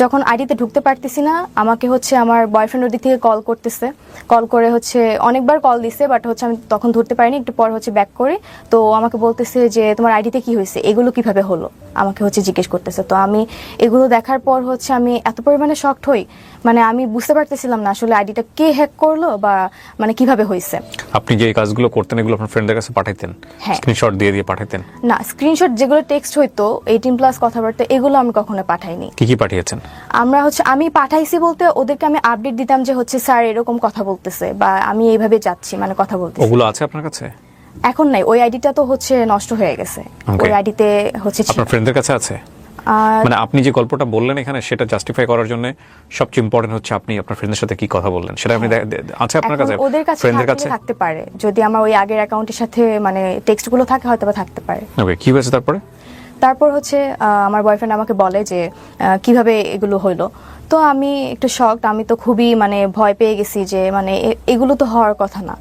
যখন আইডিতে ঢুকতে পারতেছি না, আমাকে হচ্ছে আমার বয়ফ্রেন্ড ওর দিক থেকে কল করতেছে, কল করে হচ্ছে অনেকবার কল দিছে, বাট হচ্ছে আমি তখন ধরতে পারিনি। একটু পর হচ্ছে ব্যাক করে তো আমাকে বলতেছে যে তোমার আইডিতে কি হয়েছে, এগুলো কিভাবে হলো, আমাকে হচ্ছে জিজ্ঞেস করতেছে। তো আমি এগুলো দেখার পর হচ্ছে আমি এত পরিমাণে শকড হই, মানে আমি বুঝতে পারতেছিলাম না আসলে আইডিটা কে হ্যাক করলো বা মানে কিভাবে হয়েছে। আপনি যে এই কাজগুলো করতেন এগুলো আপনার ফ্রেন্ডদের কাছে পাঠাইতেন, হ্যাঁ। স্ক্রিনশট দিয়ে দিয়ে পাঠাইতেন? না, স্ক্রিনশট যেগুলো টেক্সট হইতো 18+ কথাবার্তা এগুলো আমি কখনো পাঠাইনি। কি কি পাঠিয়েছেন? আমি পাঠাইছি বলতে ওদেরকে আমি আপডেট দিতাম যে হচ্ছে স্যার এরকম কথা বলতেছে বা আমি এইভাবে যাচ্ছি মানে কথা বলতেছি। ওগুলো আছে আপনার কাছে? এখন নাই, ওই আইডিটা তো হচ্ছে নষ্ট হয়ে গেছে। Okay. ওই আইডিতে হচ্ছে আপনার ফ্রেন্ডদের কাছে আছে? আর মানে আপনি যে গল্পটা বললেন এখানে সেটা জাস্টিফাই করার জন্য সবচেয়ে ইম্পর্টেন্ট হচ্ছে আপনি আপনার ফ্রেন্ডের সাথে কি কথা বললেন সেটা আপনি আছে আপনার এখন কাছে? ওদের কাছে ফ্রেন্ডদের কাছে থাকতে পারে, যদি আমার ওই আগের অ্যাকাউন্টের সাথে মানে টেক্সটগুলো থাকে হয়তো বা থাকতে পারে। ওকে, কি হয়েছে তারপরে? তারপর হচ্ছে আমার বয়ফ্রেন্ড আমাকে বলে যে কিভাবে এগুলো হলো। তো আমি একটু শকড, আমি তো খুবই মানে ভয় পেয়ে গেছি যে মানে এগুলো তো হওয়ার কথা না।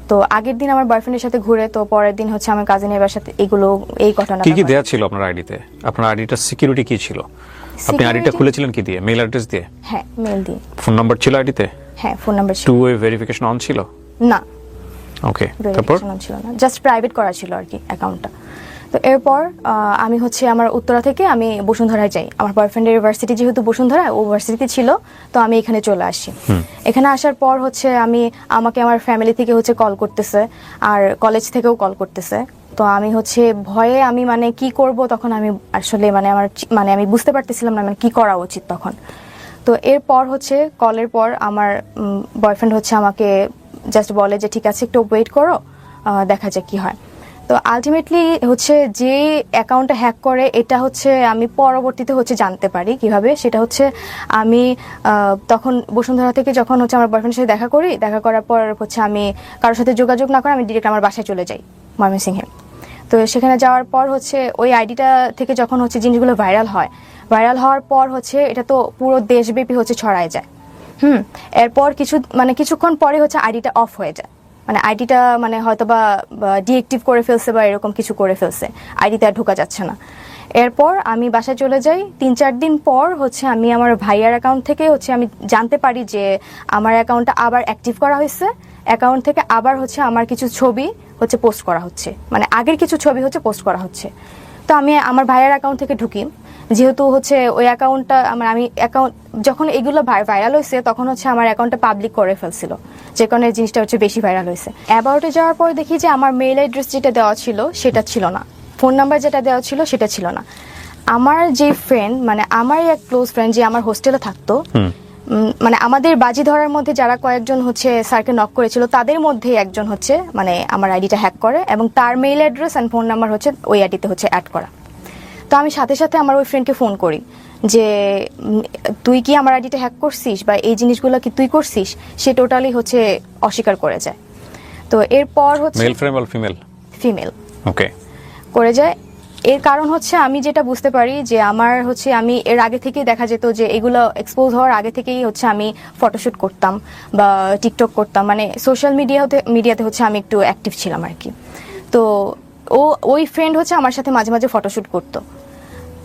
তো আগের দিন আমার বয়ফ্রেন্ডের সাথে ঘুরে, তো পরের দিন হচ্ছে আমার কাজিনের বাসাতে এই ঘটনাটা। কি কি দেয়া ছিল আপনার আইডিতে? আপনার আইডিটার সিকিউরিটি কি ছিল? আপনি আইডিটা খুলেছিলেন কি দিয়ে? মেইল অ্যাড্রেস দিয়ে? হ্যাঁ, মেইল দিয়ে। ফোন নাম্বার ছিল আইডিতে? হ্যাঁ, ফোন নাম্বার ছিল। টু ওয়ে ভেরিফিকেশন অন ছিল? না, ওকে, তারপর? ভেরিফিকেশন অন ছিল না, জাস্ট প্রাইভেট করা ছিল আর কি অ্যাকাউন্টটা। তো এরপর আমি হচ্ছে আমার উত্তরা থেকে আমি বসুন্ধরায় যাই। আমার বয়ফ্রেন্ডের ইউনিভার্সিটি যেহেতু বসুন্ধরা, ও ইউনিভার্সিটি ছিল, তো আমি এখানে চলে আসি। এখানে আসার পর হচ্ছে আমাকে আমার ফ্যামিলি থেকে হচ্ছে কল করতেছে, আর কলেজ থেকেও কল করতেছে। তো আমি হচ্ছে ভয়ে আমি মানে কি করব তখন আমি আসলে আমি বুঝতে পারতেছিলাম না মানে কি করা উচিত তখন। তো এরপর হচ্ছে কলের পর আমার বয়ফ্রেন্ড হচ্ছে আমাকে জাস্ট বলে যে ঠিক আছে একটু ওয়েট করো, দেখা যাক কি হয়। তো আলটিমেটলি হচ্ছে যে অ্যাকাউন্টটা হ্যাক করে এটা হচ্ছে আমি পরবর্তীতে হচ্ছে জানতে পারি কিভাবে। সেটা হচ্ছে আমি তখন বসুন্ধরা থেকে যখন হচ্ছে আমার বয়ফ্রেন্ডের সাথে দেখা করার পর হচ্ছে আমি কারোর সাথে যোগাযোগ না করে আমি ডিরেক্ট আমার বাসায় চলে যাই ময়মনসিংহে। তো সেখানে যাওয়ার পর হচ্ছে ওই আইডিটা থেকে যখন হচ্ছে জিনিসগুলো ভাইরাল হওয়ার পর হচ্ছে এটা তো পুরো দেশব্যাপী হচ্ছে ছড়ায় যায়। এরপর কিছুক্ষণ পরে হচ্ছে আইডিটা অফ হয়ে যায়, মানে আইডিটা মানে হয়তো বা ডিএক্টিভ করে ফেলছে বা এরকম কিছু করে ফেলছে, আইডিতে আর ঢোকা যাচ্ছে না। এরপর আমি বাসায় চলে যাই। 3-4 দিন পর হচ্ছে আমি আমার ভাইয়ার অ্যাকাউন্ট থেকে হচ্ছে আমি জানতে পারি যে আমার অ্যাকাউন্টটা আবার অ্যাক্টিভ করা হয়েছে। অ্যাকাউন্ট থেকে আবার হচ্ছে আমার কিছু ছবি হচ্ছে পোস্ট করা হচ্ছে, মানে আগের কিছু ছবি হচ্ছে পোস্ট করা হচ্ছে। তো আমি আমার ভাইয়ার অ্যাকাউন্ট থেকে ঢুকি, যেহেতু হচ্ছে ওই অ্যাকাউন্টটা আমি অ্যাকাউন্ট যখন এগুলো ভাইরাল হয়েছে তখন হচ্ছে আমার অ্যাকাউন্টটা পাবলিক করে ফেলছিল, যে কারণে জিনিসটা হচ্ছে বেশি ভাইরাল হয়েছে। অ্যাবাউটে যাওয়ার পর দেখি যে আমার মেইল অ্যাড্রেস যেটা দেওয়া ছিল সেটা ছিল না, ফোন নাম্বার যেটা দেওয়া ছিল সেটা ছিল না। আমার যে ফ্রেন্ড মানে আমার এক ক্লোজ ফ্রেন্ড যে আমার হোস্টেলে থাকতো, মানে আমাদের বাজি ধরার মধ্যে যারা কয়েকজন হচ্ছে স্যারকে নক করেছিল তাদের মধ্যে একজন হচ্ছে মানে আমার আইডিটা হ্যাক করে এবং তার mail address and phone number হচ্ছে ওই আইডিতে হচ্ছে অ্যাড করা। তো আমি সাথে সাথে আমার ওই ফ্রেন্ডকে ফোন করি যে তুই কি আমার আইডিটা হ্যাক করছিস বা এই জিনিসগুলো কি তুই করছিস? সে টোটালি হচ্ছে অস্বীকার করে যায়। তো এরপর হচ্ছে মেল ফ্রেম আর ফিমেল? ফিমেল। ওকে, করে যায়। এর কারণ হচ্ছে আমি যেটা বুঝতে পারি যে আমার হচ্ছে আমি এর আগে থেকেই দেখা যেত যে এগুলো এক্সপোজ হওয়ার আগে থেকেই হচ্ছে আমি ফটোশুট করতাম বা টিকটক করতাম, মানে সোশ্যাল মিডিয়াতে হচ্ছে আমি একটু অ্যাক্টিভ ছিলাম আর কি। তো ওই ফ্রেন্ড হচ্ছে আমার সাথে মাঝে মাঝে ফটোশুট করতো,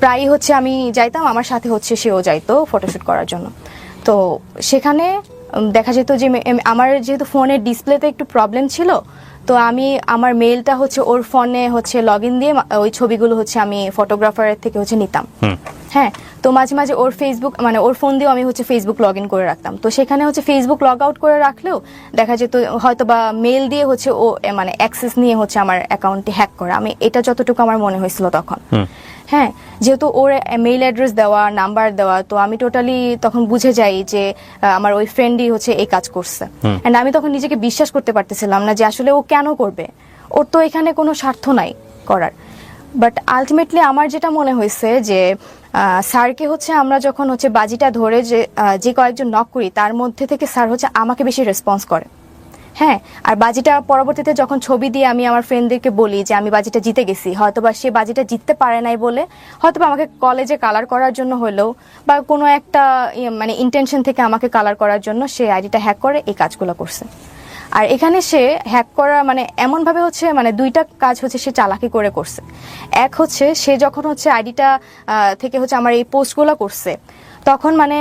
প্রায় হচ্ছে আমি যাইতাম, আমার সাথে হচ্ছে সেও যাইতো ফটোশুট করার জন্য। তো সেখানে দেখা যেত যে আমার যেহেতু ফোনের ডিসপ্লেতে একটু প্রবলেম ছিল, তো আমি আমার মেইলটা হচ্ছে ওর ফোনে হচ্ছে লগ ইন দিয়ে ওই ছবিগুলো হচ্ছে আমি ফটোগ্রাফারের থেকে হচ্ছে নিতাম। হ্যাঁ, তো মাঝে মাঝে ওর ফেসবুক মানে ওর ফোন দিয়েও আমি হচ্ছে ফেসবুক লগ ইন করে রাখতাম। তো সেখানে হচ্ছে ফেসবুক লগ আউট করে রাখলেও দেখা যেত হয়তো বা মেইল দিয়ে হচ্ছে ও মানে অ্যাক্সেস নিয়ে হচ্ছে আমার অ্যাকাউন্টটি হ্যাক করা, আমি এটা যতটুকু আমার মনে হয়েছিল তখন। হ্যাঁ, যেহেতু ওর মেইল অ্যাড্রেস দেওয়া, নাম্বার দেওয়া, তো আমি টোটালি তখন বুঝে যাই যে আমার ওই ফ্রেন্ডই হচ্ছে এই কাজ করছে। এন্ড আমি তখন নিজেকে বিশ্বাস করতে পারতেছিলাম না যে আসলে ও কেন করবে, ওর তো এখানে কোনো স্বার্থ নাই করার। বাট আলটিমেটলি আমার যেটা মনে হয়েছে যে স্যারকে হচ্ছে আমরা যখন হচ্ছে বাজিটা ধরে যে কয়েকজন নক করি তার মধ্যে থেকে স্যার হচ্ছে আমাকে বেশি রেসপন্স করে। হ্যাঁ, আর বাজিটা পরবর্তীতে যখন ছবি দিয়ে আমি আমার ফ্রেন্ডদেরকে বলি যে আমি বাজিটা জিতে গেছি, হয়তোবা সে বাজিটা জিততে পারে নাই বলে হয়তোবা আমাকে কলেজে কালার করার জন্য হলেও বা কোনো একটা মানে ইন্টেনশন থেকে আমাকে কালার করার জন্য সে আইডিটা হ্যাক করে এই কাজগুলো করছে। আর এখানে সে হ্যাক করা মানে এমন ভাবে হচ্ছে মানে দুইটা কাজ হচ্ছে সে চালাকি করে করছে। এক হচ্ছে সে যখন হচ্ছে আইডিটা থেকে হচ্ছে আমার এই পোস্টগুলো করছে তখন মানে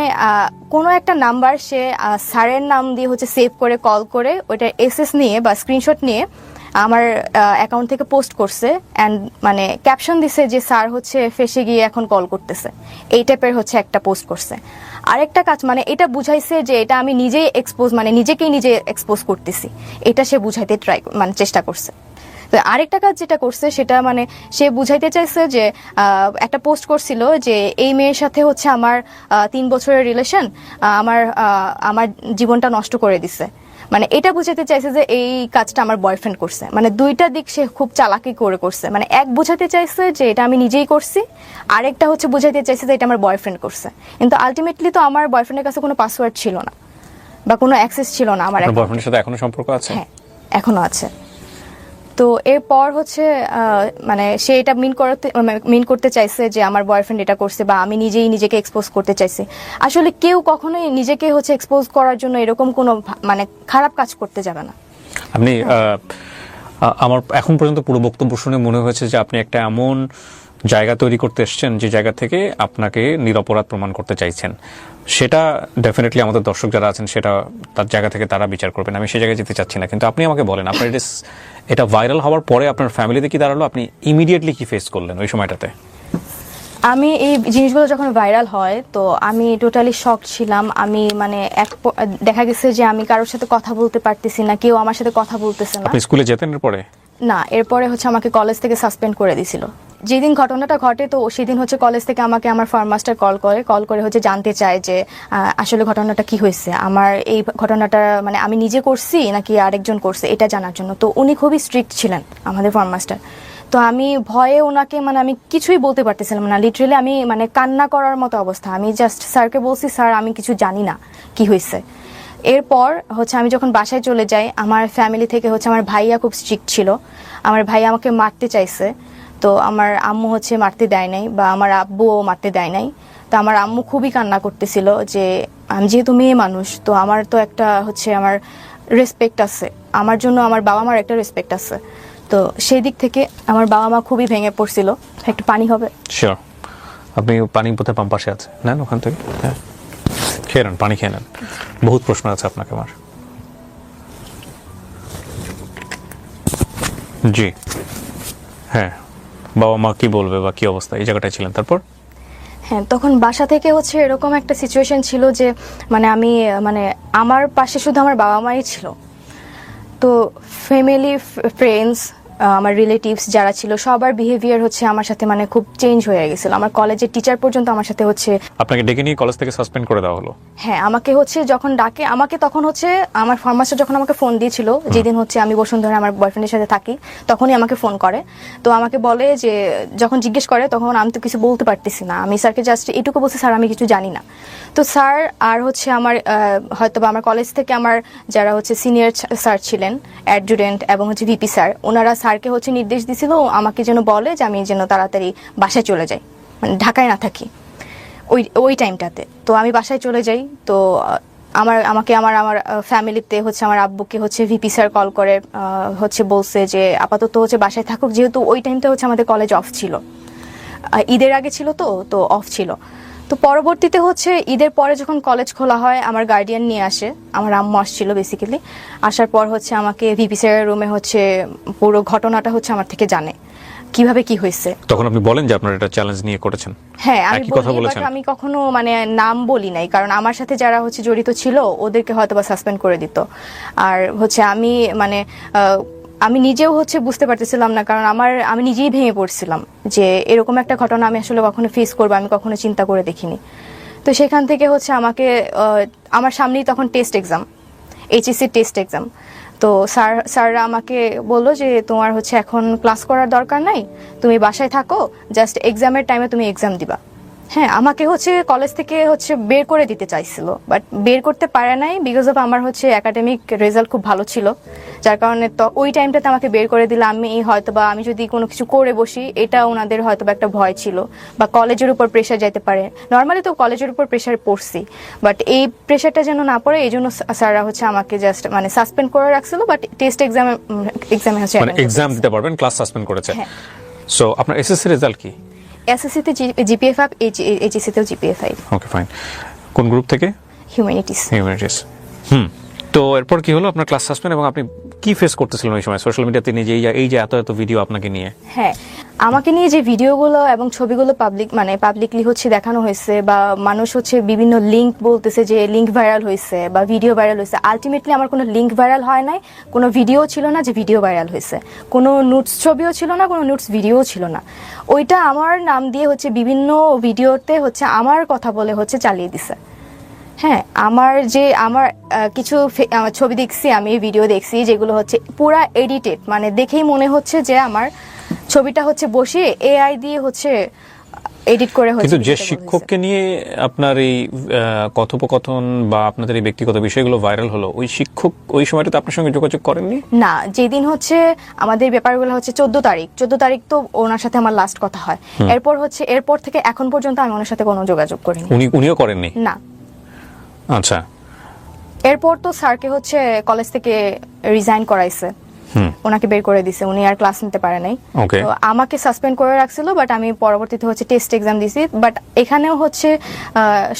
কোনো একটা নাম্বার সে স্যারের নাম দিয়ে হচ্ছে সেভ করে কল করে ওইটা এসএস নিয়ে বা স্ক্রিনশট নিয়ে আমার অ্যাকাউন্ট থেকে পোস্ট করছে অ্যান্ড মানে ক্যাপশন দিছে যে স্যার হচ্ছে ফেসে গিয়ে এখন কল করতেছে, এই টাইপের হচ্ছে একটা পোস্ট করছে। আরেকটা কাজ মানে এটা বুঝাইছে যে এটা আমি নিজেই এক্সপোজ মানে নিজেকেই নিজে এক্সপোজ করতেছি, এটা সে বুঝাইতে মানে চেষ্টা করছে। তো আরেকটা কাজ যেটা করছে সেটা মানে সে বুঝাইতে চাইছে যে একটা পোস্ট করছিল যে এই মেয়ের সাথে হচ্ছে আমার 3 বছরের রিলেশন আমার জীবনটা নষ্ট করে দিছে। মানে এটা বুঝাতে চাইছে যে এই কাজটা আমার বয়ফ্রেন্ড করছে। মানে দুইটা দিক সে খুব চালাকি করে করছে। মানে এক বুঝাতে চাইছে যে এটা আমি নিজেই করছি, আরেকটা হচ্ছে বুঝাইতে চাইছে যে এটা আমার বয়ফ্রেন্ড করছে। কিন্তু আলটিমেটলি তো আমার বয়ফ্রেন্ডের কাছে কোনো পাসওয়ার্ড ছিল না বা কোনো অ্যাক্সেস ছিল না আমার অ্যাকাউন্টে। বয়ফ্রেন্ডের সাথে এখনো সম্পর্ক আছে? হ্যাঁ, এখনো আছে। তো এরপর হচ্ছে মানে সে এটা মিন করতে চাইছে যে আমার বয়ফ্রেন্ড এটা করছে বা আমি নিজেই নিজেকে এক্সপোজ করতে চাইছি। আসলে কেউ কখনোই নিজেকে হচ্ছে এক্সপোজ করার জন্য এরকম কোনো মানে খারাপ কাজ করতে যাবে না। আপনি আমার এখন পর্যন্ত পুরো বক্তব্য শুনে মনে হয়েছে যে আপনি একটা এমন জায়গা তৈরি করতে এসেছেন যে জায়গা থেকে আপনাকে নিরপরাধ প্রমাণ করতে চাইছেন। সেটা ডেফিনেটলি আমাদের দর্শক যারা আছেন সেটা তার জায়গা থেকে তারা বিচার করবেন, আমি সেই জায়গায় যেতে চাচ্ছি না। কিন্তু আপনি আমাকে বলেন, আপনার এটা ভাইরাল হওয়ার পরে আপনার ফ্যামিলিতে কি দাঁড়ালো? আপনি ইমিডিয়েটলি কি ফেস করলেন ওই সময়টাতে? আমি এই জিনিসগুলো যখন ভাইরাল হয় তো আমি টোটালি শক ছিলাম। আমি মানে দেখা গেছে যে আমি কারোর সাথে কথা বলতে পারতেছি না, কেউ আমার সাথে কথা বলতেছে না। আপনি স্কুলে যেতেন এরপরে? না, এরপরে হচ্ছে আমাকে কলেজ থেকে সাসপেন্ড করে দিয়েছিল। যেদিন ঘটনাটা ঘটে তো সেদিন হচ্ছে কলেজ থেকে আমাকে আমার ফর্ম মাস্টার কল করে হচ্ছে জানতে চায় যে আসলে ঘটনাটা কি হয়েছে, আমার এই ঘটনাটা মানে আমি নিজে করছি নাকি আরেকজন করছে এটা জানার জন্য। তো উনি খুবই স্ট্রিক্ট ছিলেন আমাদের ফর্ম মাস্টার। তো আমি ভয়ে ওনাকে মানে আমি কিছুই বলতে পারতেছিলাম না, লিটারেলি আমি মানে কান্না করার মতো অবস্থা। আমি জাস্ট স্যারকে বলছি, স্যার আমি কিছু জানি না কি হয়েছে। এরপর হচ্ছে আমি যখন বাসায় চলে যাই, আমার ফ্যামিলি থেকে হচ্ছে আমার ভাইয়া খুব স্ট্রিক্ট ছিল। আমার ভাইয়া আমাকে মারতে চাইছে, তো আমার আম্মু হচ্ছে মারতে দেয় নাই বা আমার আব্বুও মারতে দেয় নাই। তো আমার আম্মু খুবই কান্না করতেছিল যে আমি যেহেতু মেয়ে মানুষ তো আমার তো একটা হচ্ছে আমার রেসপেক্ট আছে, আমার জন্য আমার বাবা মার একটা রেসপেক্ট আছে। তো সেই দিক থেকে আমার বাবা মা খুবই ভেঙে পড়ছিল। একটু পানি হবে? শিওর। আপনি পানি বোধহয় পাম্প পাশে আছে, নেন ওখান থেকে, হ্যাঁ খেয়ে নেন, পানি খেয়ে নেন। বহুত প্রশ্ন আছে আপনাকে আমার। জি হ্যাঁ, বাবা মা কি বলবে বা কি অবস্থা, এই জায়গাটায় ছিলেন? তারপর? হ্যাঁ, তখন বাসা থেকে হচ্ছে এরকম একটা সিচুয়েশন ছিল যে মানে আমি মানে আমার পাশে শুধু আমার বাবা মাই ছিল। তো ফ্যামিলি, ফ্রেন্ডস, আমার রিলেটিভস যারা ছিল সবার বিহেভিয়ার হচ্ছে আমার সাথে মানে খুব চেঞ্জ হয়ে গেছিল। আমার কলেজের টিচার পর্যন্ত আমার সাথে হচ্ছে। আপনাকে ডেকে নিয়ে কলেজ থেকে সাসপেন্ড করে দেওয়া হলো? হ্যাঁ, আমাকে হচ্ছে যখন ডাকে, আমাকে তখন হচ্ছে আমার ফর্ম মাস্টার যখন আমাকে ফোন দিয়েছিল, যেদিন হচ্ছে আমি বসুন্ধরা আমার বয়ফ্রেন্ডের সাথে থাকি, তখনই আমাকে ফোন করে। তো আমাকে বলে যে যখন জিজ্ঞেস করে তখন আমি তো কিছু বলতে পারতেছি না, আমি স্যারকে জাস্ট এটুকু বলছি, স্যার আমি কিছু জানি না। তো স্যার আর হচ্ছে আমার হয়তো বা আমার কলেজ থেকে আমার যারা হচ্ছে সিনিয়র স্যার ছিলেন, অ্যাডজুটেন্ট এবং হচ্ছে ভিপি স্যার, ওনারা স্যারকে হচ্ছে নির্দেশ দিয়েছিল আমাকে যেন বলে যে আমি যেন তাড়াতাড়ি বাসায় চলে যাই, মানে ঢাকায় না থাকি ওই টাইমটাতে। তো আমি বাসায় চলে যাই। তো আমাকে আমার ফ্যামিলিতে হচ্ছে আমার আব্বুকে হচ্ছে ভিপি স্যার কল করে হচ্ছে বলছে যে আপাতত হচ্ছে বাসায় থাকুক, যেহেতু ওই টাইমটা হচ্ছে আমাদের কলেজ অফ ছিল, ঈদের আগে ছিল তো অফ ছিল। তো পরবর্তীতে হচ্ছে ঈদের পরে যখন কলেজ খোলা হয় আমার গার্ডিয়ান নিয়ে আসে, আমার আম্মু আসছিল বেসিক্যালি। আসার পর হচ্ছে আমাকে ভিপি স্যারের রুমে হচ্ছে পুরো ঘটনাটা হচ্ছে আমার থেকে জানে কিভাবে কি হয়েছে। তখন আপনি বলেন যে আপনারা এটা চ্যালেঞ্জ নিয়ে করেছেন? হ্যাঁ, আমি কথা বলি, বলেছেন? বাট আমি কখনো মানে নাম বলি নাই, কারণ আমার সাথে যারা হচ্ছে জড়িত ছিল ওদেরকে হয়তো বা সাসপেন্ড করে দিত। আর হচ্ছে আমি মানে আমি নিজেও হচ্ছে বুঝতে পারতেছিলাম না, কারণ আমি নিজেই ভেঙে পড়ছিলাম যে এরকম একটা ঘটনা আমি আসলে কখনো ফেস করবো, আমি কখনো চিন্তা করে দেখিনি। তো সেখান থেকে হচ্ছে আমাকে আমার সামনেই তখন test exam, HSC test exam. তো স্যাররা আমাকে বললো যে তোমার হচ্ছে এখন ক্লাস করার দরকার নাই, তুমি বাসায় থাকো, জাস্ট এক্সামের টাইমে তুমি এক্সাম দিবা। হ্যাঁ, আমাকে হচ্ছে কলেজ থেকে হচ্ছে বের করে দিতে চাইছিল, বাট বের করতে পারে নাই বিকজ অফ আমার হচ্ছে একাডেমিক রেজাল্ট খুব ভালো ছিল, যার কারণে তো ওই টাইমটাতে আমাকে বের করে দিলে আমি হয়তো বা আমি যদি কোনো কিছু করে বসি, এটা ওনাদের হয়তো বা একটা ভয় ছিল, বা কলেজের উপর প্রেশার যেতে পারে। নর্মালি তো কলেজের উপর প্রেশার পড়ছি, বাট এই প্রেশারটা যেন না পড়ে এই জন্য স্যাররা হচ্ছে আমাকে জাস্ট মানে সাসপেন্ড করে রাখছিল, বাট টেস্ট এক্সামে হচ্ছে মানে এক্সাম দিতে পারবেন, ক্লাস সাসপেন্ড করেছে। হ্যাঁ। সো আপনার এসএসসি রেজাল্ট কি? এসএসসি তে জিপিএ 5, এইচএসসি তেও জিপিএ 5। Okay fine. কোন গ্রুপ থেকে? হিউম্যানিটিস। হিউম্যানিটিস। তো এরপর কি হলো, আপনার ক্লাস সাসপেন্ড, এবং আপনি কি ফেস করতেছিলেন ওই সময় সোশ্যাল মিডিয়াতে নিজে এই যে এত এত ভিডিও আপনাকে নিয়ে? হ্যাঁ, আমাকে নিয়ে যে ভিডিওগুলো এবং ছবিগুলো পাবলিকলি হচ্ছে দেখানো হয়েছে, বা মানুষ হচ্ছে বিভিন্ন লিঙ্ক বলতেছে যে লিঙ্ক ভাইরাল হয়েছে বা ভিডিও ভাইরাল হয়েছে। আলটিমেটলি আমার কোনো লিঙ্ক ভাইরাল হয় নাই, কোনো ভিডিও ছিল না যে ভিডিও ভাইরাল হয়েছে, কোনো নোটস ছবিও ছিল না, কোনো নোটস ভিডিও ছিল না। ওইটা আমার নাম দিয়ে হচ্ছে বিভিন্ন ভিডিওতে হচ্ছে আমার কথা বলে হচ্ছে চালিয়ে দিছে। হ্যাঁ, আমার কিছু আমার ছবি দেখছি, আমি ভিডিও দেখছি যেগুলো হচ্ছে পুরা এডিটেড, মানে দেখেই মনে হচ্ছে যে আমার ছবিটা হচ্ছে বসিয়ে এআই দিয়ে হচ্ছে এডিট করে হচ্ছে। কিন্তু যে শিক্ষককে নিয়ে আপনার এই কথোপকথন বা আপনাদের এই ব্যক্তিগত বিষয়গুলো ভাইরাল হলো, ওই শিক্ষক ওই সময়টাতে আপনার সঙ্গে যোগাযোগ করেননি? না, যেদিন হচ্ছে আমাদের ব্যাপারগুলো হচ্ছে 14 তারিখ তো ওনার সাথে আমার লাস্ট কথা হয়। এরপর থেকে এখন পর্যন্ত আমি ওনার সাথে কোনো যোগাযোগ করিনি। উনিও করেননি? না। আচ্ছা। এরপর তো স্যারকে হচ্ছে কলেজ থেকে রিজাইন করাইছে, ওনাকে বের করে দিছে, উনি আর ক্লাস নিতে পারে নাই। তো আমাকে সাসপেন্ড করে রাখছিল, বাট আমি পরবর্তীতে হচ্ছে টেস্ট এক্সাম দিছি। বাট এখানেও হচ্ছে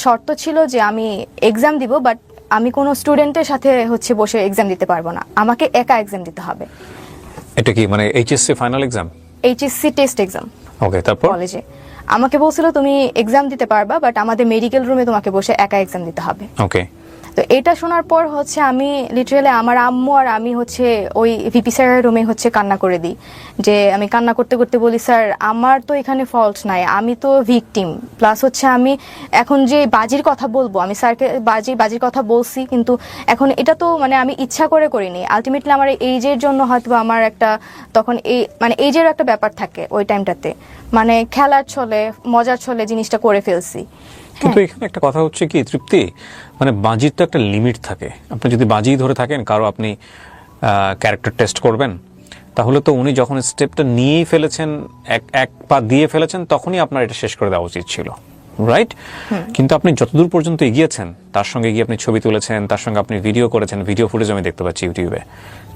শর্ত ছিল যে আমি এক্সাম দিব, বাট আমি কোনো স্টুডেন্টের সাথে হচ্ছে বসে এক্সাম দিতে পারবো না, আমাকে একা এক্সাম দিতে হবে। এটা কি মানে HSC final exam? HSC test exam. Okay, তারপর কলেজে আমাকে বলছিল তুমি এক্সাম দিতে পারবা, বাট আমাদের মেডিকেল রুমে তোমাকে বসে একা এক্সাম দিতে হবে। ওকে। তো এটা শোনার পর হচ্ছে আমি লিটারালি আমার আম্মু আর আমি হচ্ছে ওই ভিপি স্যারের রুমে হচ্ছে কান্না করে দিই, যে আমি কান্না করতে করতে বলি, স্যার আমার তো এখানে ফল্ট নাই, আমি তো ভিকটিম, প্লাস হচ্ছে আমি এখন যে বাজির কথা বলবো, আমি স্যারকে বাজির কথা বলছি, কিন্তু এখন এটা তো মানে আমি ইচ্ছা করে করিনি, আলটিমেটলি আমার এইজের জন্য হয়তো আমার একটা তখন মানে এইজের একটা ব্যাপার থাকে ওই টাইমটাতে, মানে খেলার ছলে মজার ছলে জিনিসটা করে ফেলছি। কিন্তু এখানে একটা কথা হচ্ছে কি তৃপ্তি, মানে বাজির তো একটা লিমিট থাকে। আপনি যদি বাজি ধরে থাকেন কারো আপনি ক্যারেক্টার টেস্ট করবেন, তাহলে তো উনি যখন স্টেপটা নিয়েই ফেলেছেন, এক পা দিয়ে ফেলেছেন, তখনই আপনার এটা শেষ করে দেওয়া উচিত ছিল, রাইট? কিন্তু আপনি যতদূর পর্যন্ত এগিয়েছেন, তার সঙ্গে গিয়ে আপনি ছবি তুলেছেন, তার সঙ্গে আপনি ভিডিও করেছেন, ভিডিও ফুটেজ আমি দেখতে পাচ্ছি ইউটিউবে,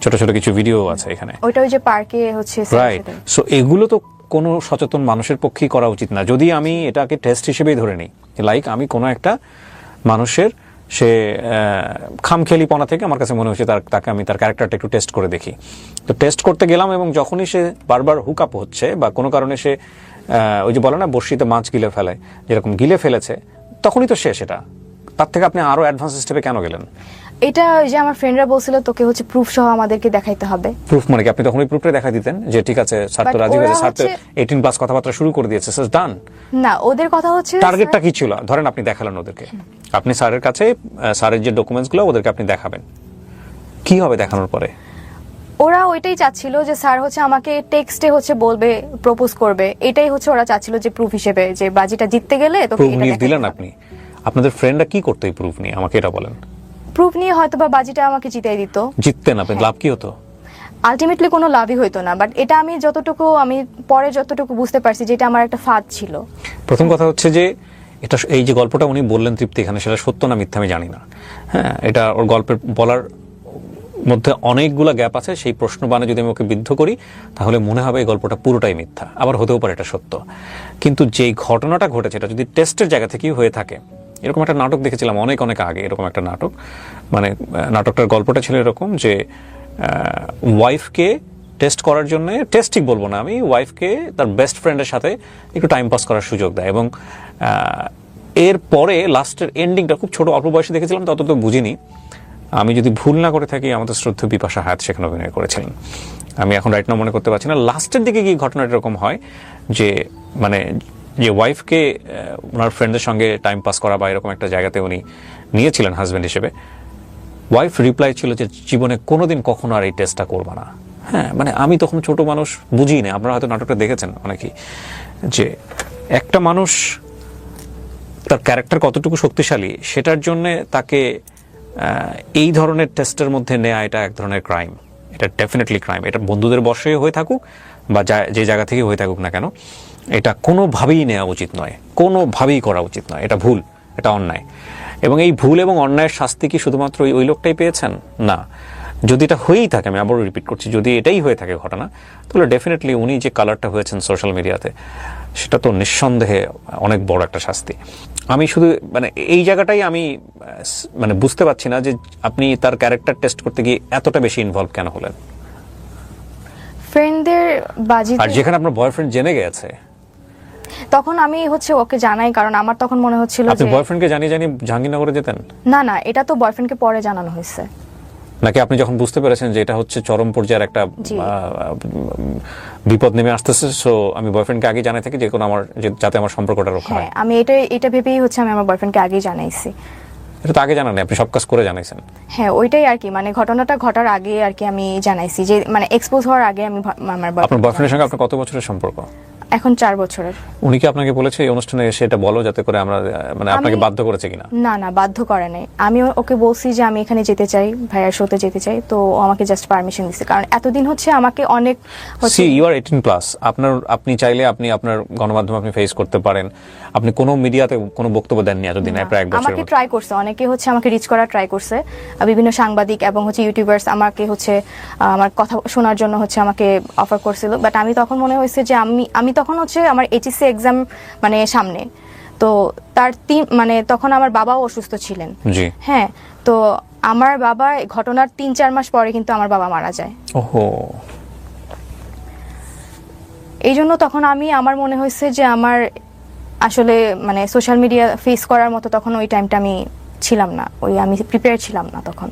ছোট ছোট কিছু ভিডিও আছে এখানে, ওইটা ওই যে পার্কে হচ্ছে, রাইট? সো এগুলো তো কোনো সচেতন মানুষের পক্ষেই করা উচিত না। যদি আমি এটাকে টেস্ট হিসেবেই ধরে নিই, লাইক আমি কোনো একটা মানুষের সে খামখেয়ালিপনা থেকে আমার কাছে মনে হচ্ছে তাকে আমি তার ক্যারেক্টারটা একটু টেস্ট করে দেখি, তো টেস্ট করতে গেলাম, এবং যখনই সে বারবার হুক আপ হচ্ছে বা কোনো কারণে সে ওই যে বলে না বর্ষিতে মাছ গিলে ফেলে, যেরকম গিলে ফেলেছে, তখনই তো শেষ। এটা তার থেকে আপনি আরো অ্যাডভান্স স্টেপে কেন গেলেন? এটা যে আমার ফ্রেন্ডরা বলছিল তোকে হচ্ছে প্রুফ সহ আমাদেরকে দেখাইতে হবে। প্রুফ মানে কি? আপনি তখন ওই প্রুফটা দেখা দিতেন যে ঠিক আছে স্যার তো রাজি হয়েছে, স্যার তো 18+ কথাবার্তা শুরু করে দিয়েছে, স্যার ডান। না, ওদের কথা হচ্ছে টার্গেটটা কি ছিল? ধরেন আপনি দেখালেন ওদেরকে, আপনি স্যারের কাছে স্যারের যে ডকুমেন্টসগুলো ওদেরকে আপনি দেখাবেন, কি হবে দেখানোর পরে? ওরা ওইটাই চাচ্ছিল যে স্যার হচ্ছে আমাকে টেক্সটে হচ্ছে বলবে, প্রপোজ করবে, এটাই হচ্ছে ওরা চাচ্ছিল যে প্রুফ হিসেবে, যে বাজিটা জিততে গেলে তো প্রুফ নিয়ে দিলেন আপনি। আপনাদের ফ্রেন্ডরা কি করতো এই প্রুফ নিয়ে, আমাকে এটা বলেন। প্রুফ নিয়ে হয়তো বা বাজিটা আমাকে জিতাই দিত। জিততেন আপনি, লাভ কি হতো? আলটিমেটলি কোনো লাভই হইতো না, বাট এটা আমি পরে যতটুকু বুঝতে পারছি যে এটা আমার একটা ফাঁদ ছিল। প্রথম কথা হচ্ছে যে এটা, এই যে গল্পটা উনি বললেন তৃপ্তি এখানে, সেটা সত্য না মিথ্যা আমি জানি না। হ্যাঁ, এটা ওর গল্পের বলার মধ্যে অনেকগুলো গ্যাপ আছে। সেই প্রশ্ন বানে যদি আমি ওকে বিদ্ধ করি, তাহলে মনে হবে এই গল্পটা পুরোটাই মিথ্যা, আবার হতেও পারে এটা সত্য। কিন্তু যেই ঘটনাটা ঘটেছে এটা যদি টেস্টের জায়গা থেকেই হয়ে থাকে, এরকম একটা নাটক দেখেছিলাম অনেক অনেক আগে, এরকম একটা নাটক, মানে নাটকটার গল্পটা ছিল এরকম যে ওয়াইফকে টেস্ট করার জন্য, টেস্ট ঠিক বলবো না আমি, ওয়াইফকে তার বেস্ট ফ্রেন্ডের সাথে একটু টাইম পাস করার সুযোগ দেয়, এবং এর পরে লাস্টের এন্ডিংটা খুব ছোট অল্প বয়সে দেখেছিলাম, তত তো বুঝিনি। আমি যদি ভুল না করে থাকি, আমাদের শ্রদ্ধেয় বিপাশা হায়াত সেখানে অভিনয় করেছিলেন, আমি এখন রাইট নাও মনে করতে পারছি না। লাস্টের দিকে গিয়ে ঘটনাটা এরকম হয় যে মানে যে ওয়াইফকে ওনার ফ্রেন্ডের সঙ্গে টাইম পাস করা বা এরকম একটা জায়গাতে উনি নিয়েছিলেন হাজব্যান্ড হিসেবে, ওয়াইফ রিপ্লাই ছিল যে জীবনে কোনোদিন কখনো আর এই টেস্টটা করবা না। হ্যাঁ, মানে আমি তখন ছোট মানুষ, বুঝি না, আপনারা হয়তো নাটকটা দেখেছেন অনেকেই, যে একটা মানুষ তার ক্যারেক্টার কতটুকু শক্তিশালী সেটার জন্য তাকে এই ধরনের টেস্টের মধ্যে নেওয়া, এটা এক ধরনের ক্রাইম, এটা ডেফিনেটলি ক্রাইম। এটা বন্ধুদের বশে হয়ে থাকুক বা যে জায়গা থেকে হয়ে থাকুক না কেন, এটা কোনোভাবেই নেওয়া উচিত নয়, কোনোভাবেই করা উচিত নয়, এটা ভুল, এটা অন্যায়। এবং এই ভুল এবং অন্যায়ের শাস্তি কি শুধুমাত্র ওই লোকটাই পেয়েছেন? না, যদি এটা হয়েই থাকে, আমি আবারও রিপিট করছি, যদি এটাই হয়ে থাকে ঘটনা, তাহলে ডেফিনেটলি উনি যে কালারটা হয়েছেন সোশ্যাল মিডিয়াতে, সেটা তো নিঃসন্দেহে অনেক বড় একটা শাস্তি। আমি শুধু মানে এই জায়গাটাই আমি মানে বুঝতে পারছি না যে আপনি তার ক্যারেক্টার টেস্ট করতে গিয়ে এতটা বেশি ইনভলভ কেন হলেন, ফ্রেন্ডদের বাজি আর যেখানে আপনার বয়ফ্রেন্ড জেনে গেছে। তখন আমি হচ্ছে ওকে জানাই, কারণ আমার তখন মনে হচ্ছিল আপনি যে বয়ফ্রেন্ডকে জানিয়ে জাহাঙ্গীরনগরে যেতেন না না, এটা তো বয়ফ্রেন্ডকে পরে জানানো হয়েছে। নাকি আপনি যখন বুঝতে পেরেছেন যে এটা হচ্ছে চরম পর্যায়ের একটা জি। বিপদ নেমে আসতেছে, সো আমি বয়ফ্রেন্ডকে আগে জানাই থাকি যে কোনো আমার যাতে আমার সম্পর্কটা রক্ষা হ্যাঁ, হয়? আমি এটা ভেবেই হচ্ছে আমি আমার বয়ফ্রেন্ডকে আগেই জানাইছি। এটা তো আগে জানান আপনি সব কাজ করে জানাইছেন। হ্যাঁ, ওইটাই আর কি, মানে ঘটনাটা ঘটার আগে আর কি আমি জানাইছি, যে মানে এক্সপোজ হওয়ার আগে আমি আমার আপনার বয়ফ্রেন্ডের সঙ্গে আপনার কত বছরের সম্পর্ক? এখন 4 বছরের। উনি কি আপনাকে বলেছে এই অনুষ্ঠানে এসে এটা বলো, যাতে করে আমরা মানে আপনাকে বাধ্য করেছে কিনা? না না, বাধ্য করে নাই। আমি ওকে বলছি যে আমি এখানে যেতে চাই, ভাইয়ার শোতে যেতে চাই, তো ও আমাকে জাস্ট পারমিশন দিছে, কারণ এতদিন হচ্ছে আমাকে অনেক সি ইউ আর 18 প্লাস। আপনি চাইলে আপনি আপনার গণমাধ্যমে আপনি ফেস করতে পারেন। আপনি কোনো মিডিয়াতে কোনো বক্তব্য দেননি এতদিন, প্রায় 1 বছরের আমাকে মতো। ট্রাই করছে, অনেকে হচ্ছে আমাকে রিচ করার ট্রাই করছে, বিভিন্ন সাংবাদিক এবং হচ্ছে ইউটিউবার্স আমাকে হচ্ছে আমার কথা শোনার জন্য হচ্ছে আমাকে অফার করছিল, বাট আমি তখন মনে হয়েছে যে আমি তখন হচ্ছে আমার এইচএসসি এক্সাম মানে সামনে, তো তার মানে তখন আমার বাবাও অসুস্থ ছিলেন। জি। হ্যাঁ, তো আমার বাবা ঘটনার 3-4 মাস পরে কিন্তু আমার বাবা মারা যায়। ওহো। এই জন্য তখন আমার মনে হয়েছে যে আমার আসলে মানে সোশ্যাল মিডিয়া ফেস করার মতো তখন ওই টাইমটা আমি ছিলাম না, আমি প্রিপেয়ার ছিলাম না তখন।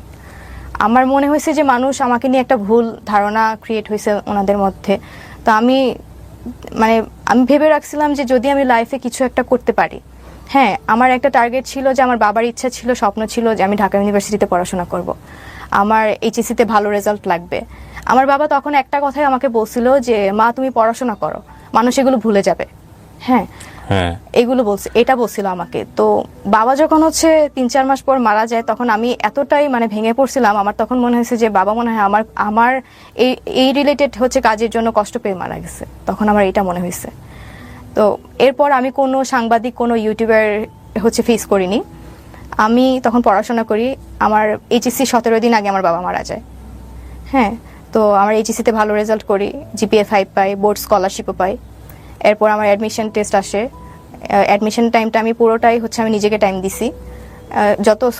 আমার মনে হয়েছে যে মানুষ আমাকে নিয়ে একটা ভুল ধারণা ক্রিয়েট হয়েছে ওনাদের মধ্যে। তো আমি ভেবে রাখছিলাম যে যদি আমি লাইফে কিছু একটা করতে পারি, হ্যাঁ, আমার একটা টার্গেট ছিল যে আমার বাবার ইচ্ছা ছিল, স্বপ্ন ছিল যে আমি ঢাকা ইউনিভার্সিটিতে পড়াশোনা করব, আমার এইচএসসিতে ভালো রেজাল্ট লাগবে। আমার বাবা তখন একটা কথাই আমাকে বলছিল যে মা তুমি পড়াশোনা করো, মানুষ এগুলো ভুলে যাবে। হ্যাঁ, এগুলো এটা বলছিল আমাকে। তো বাবা যখন হচ্ছে 3-4 মাস পর মারা যায়, তখন আমি এতটাই মানে ভেঙে পড়ছিলাম। আমার তখন মনে হয়েছে যে বাবা মনে হয় আমার এই রিলেটেড হচ্ছে কাজের জন্য কষ্ট পেয়ে মারা গেছে, তখন আমার এটা মনে হয়েছে। তো এরপর আমি কোনো সাংবাদিক, কোনো ইউটিউবার হচ্ছে ফেস করিনি। আমি তখন পড়াশোনা করি। আমার এইচএসসি 17 দিন আগে আমার বাবা মারা যায়। হ্যাঁ, তো আমার এইচএসসিতে ভালো রেজাল্ট করি, জিপিএ 5 পাই, বোর্ড স্কলারশিপও পাই। এরপর আমার অ্যাডমিশন টেস্ট আসে। অ্যাডমিশন টাইমটা আমি পুরোটাই হচ্ছে আমি নিজেকে টাইম দিছি। যত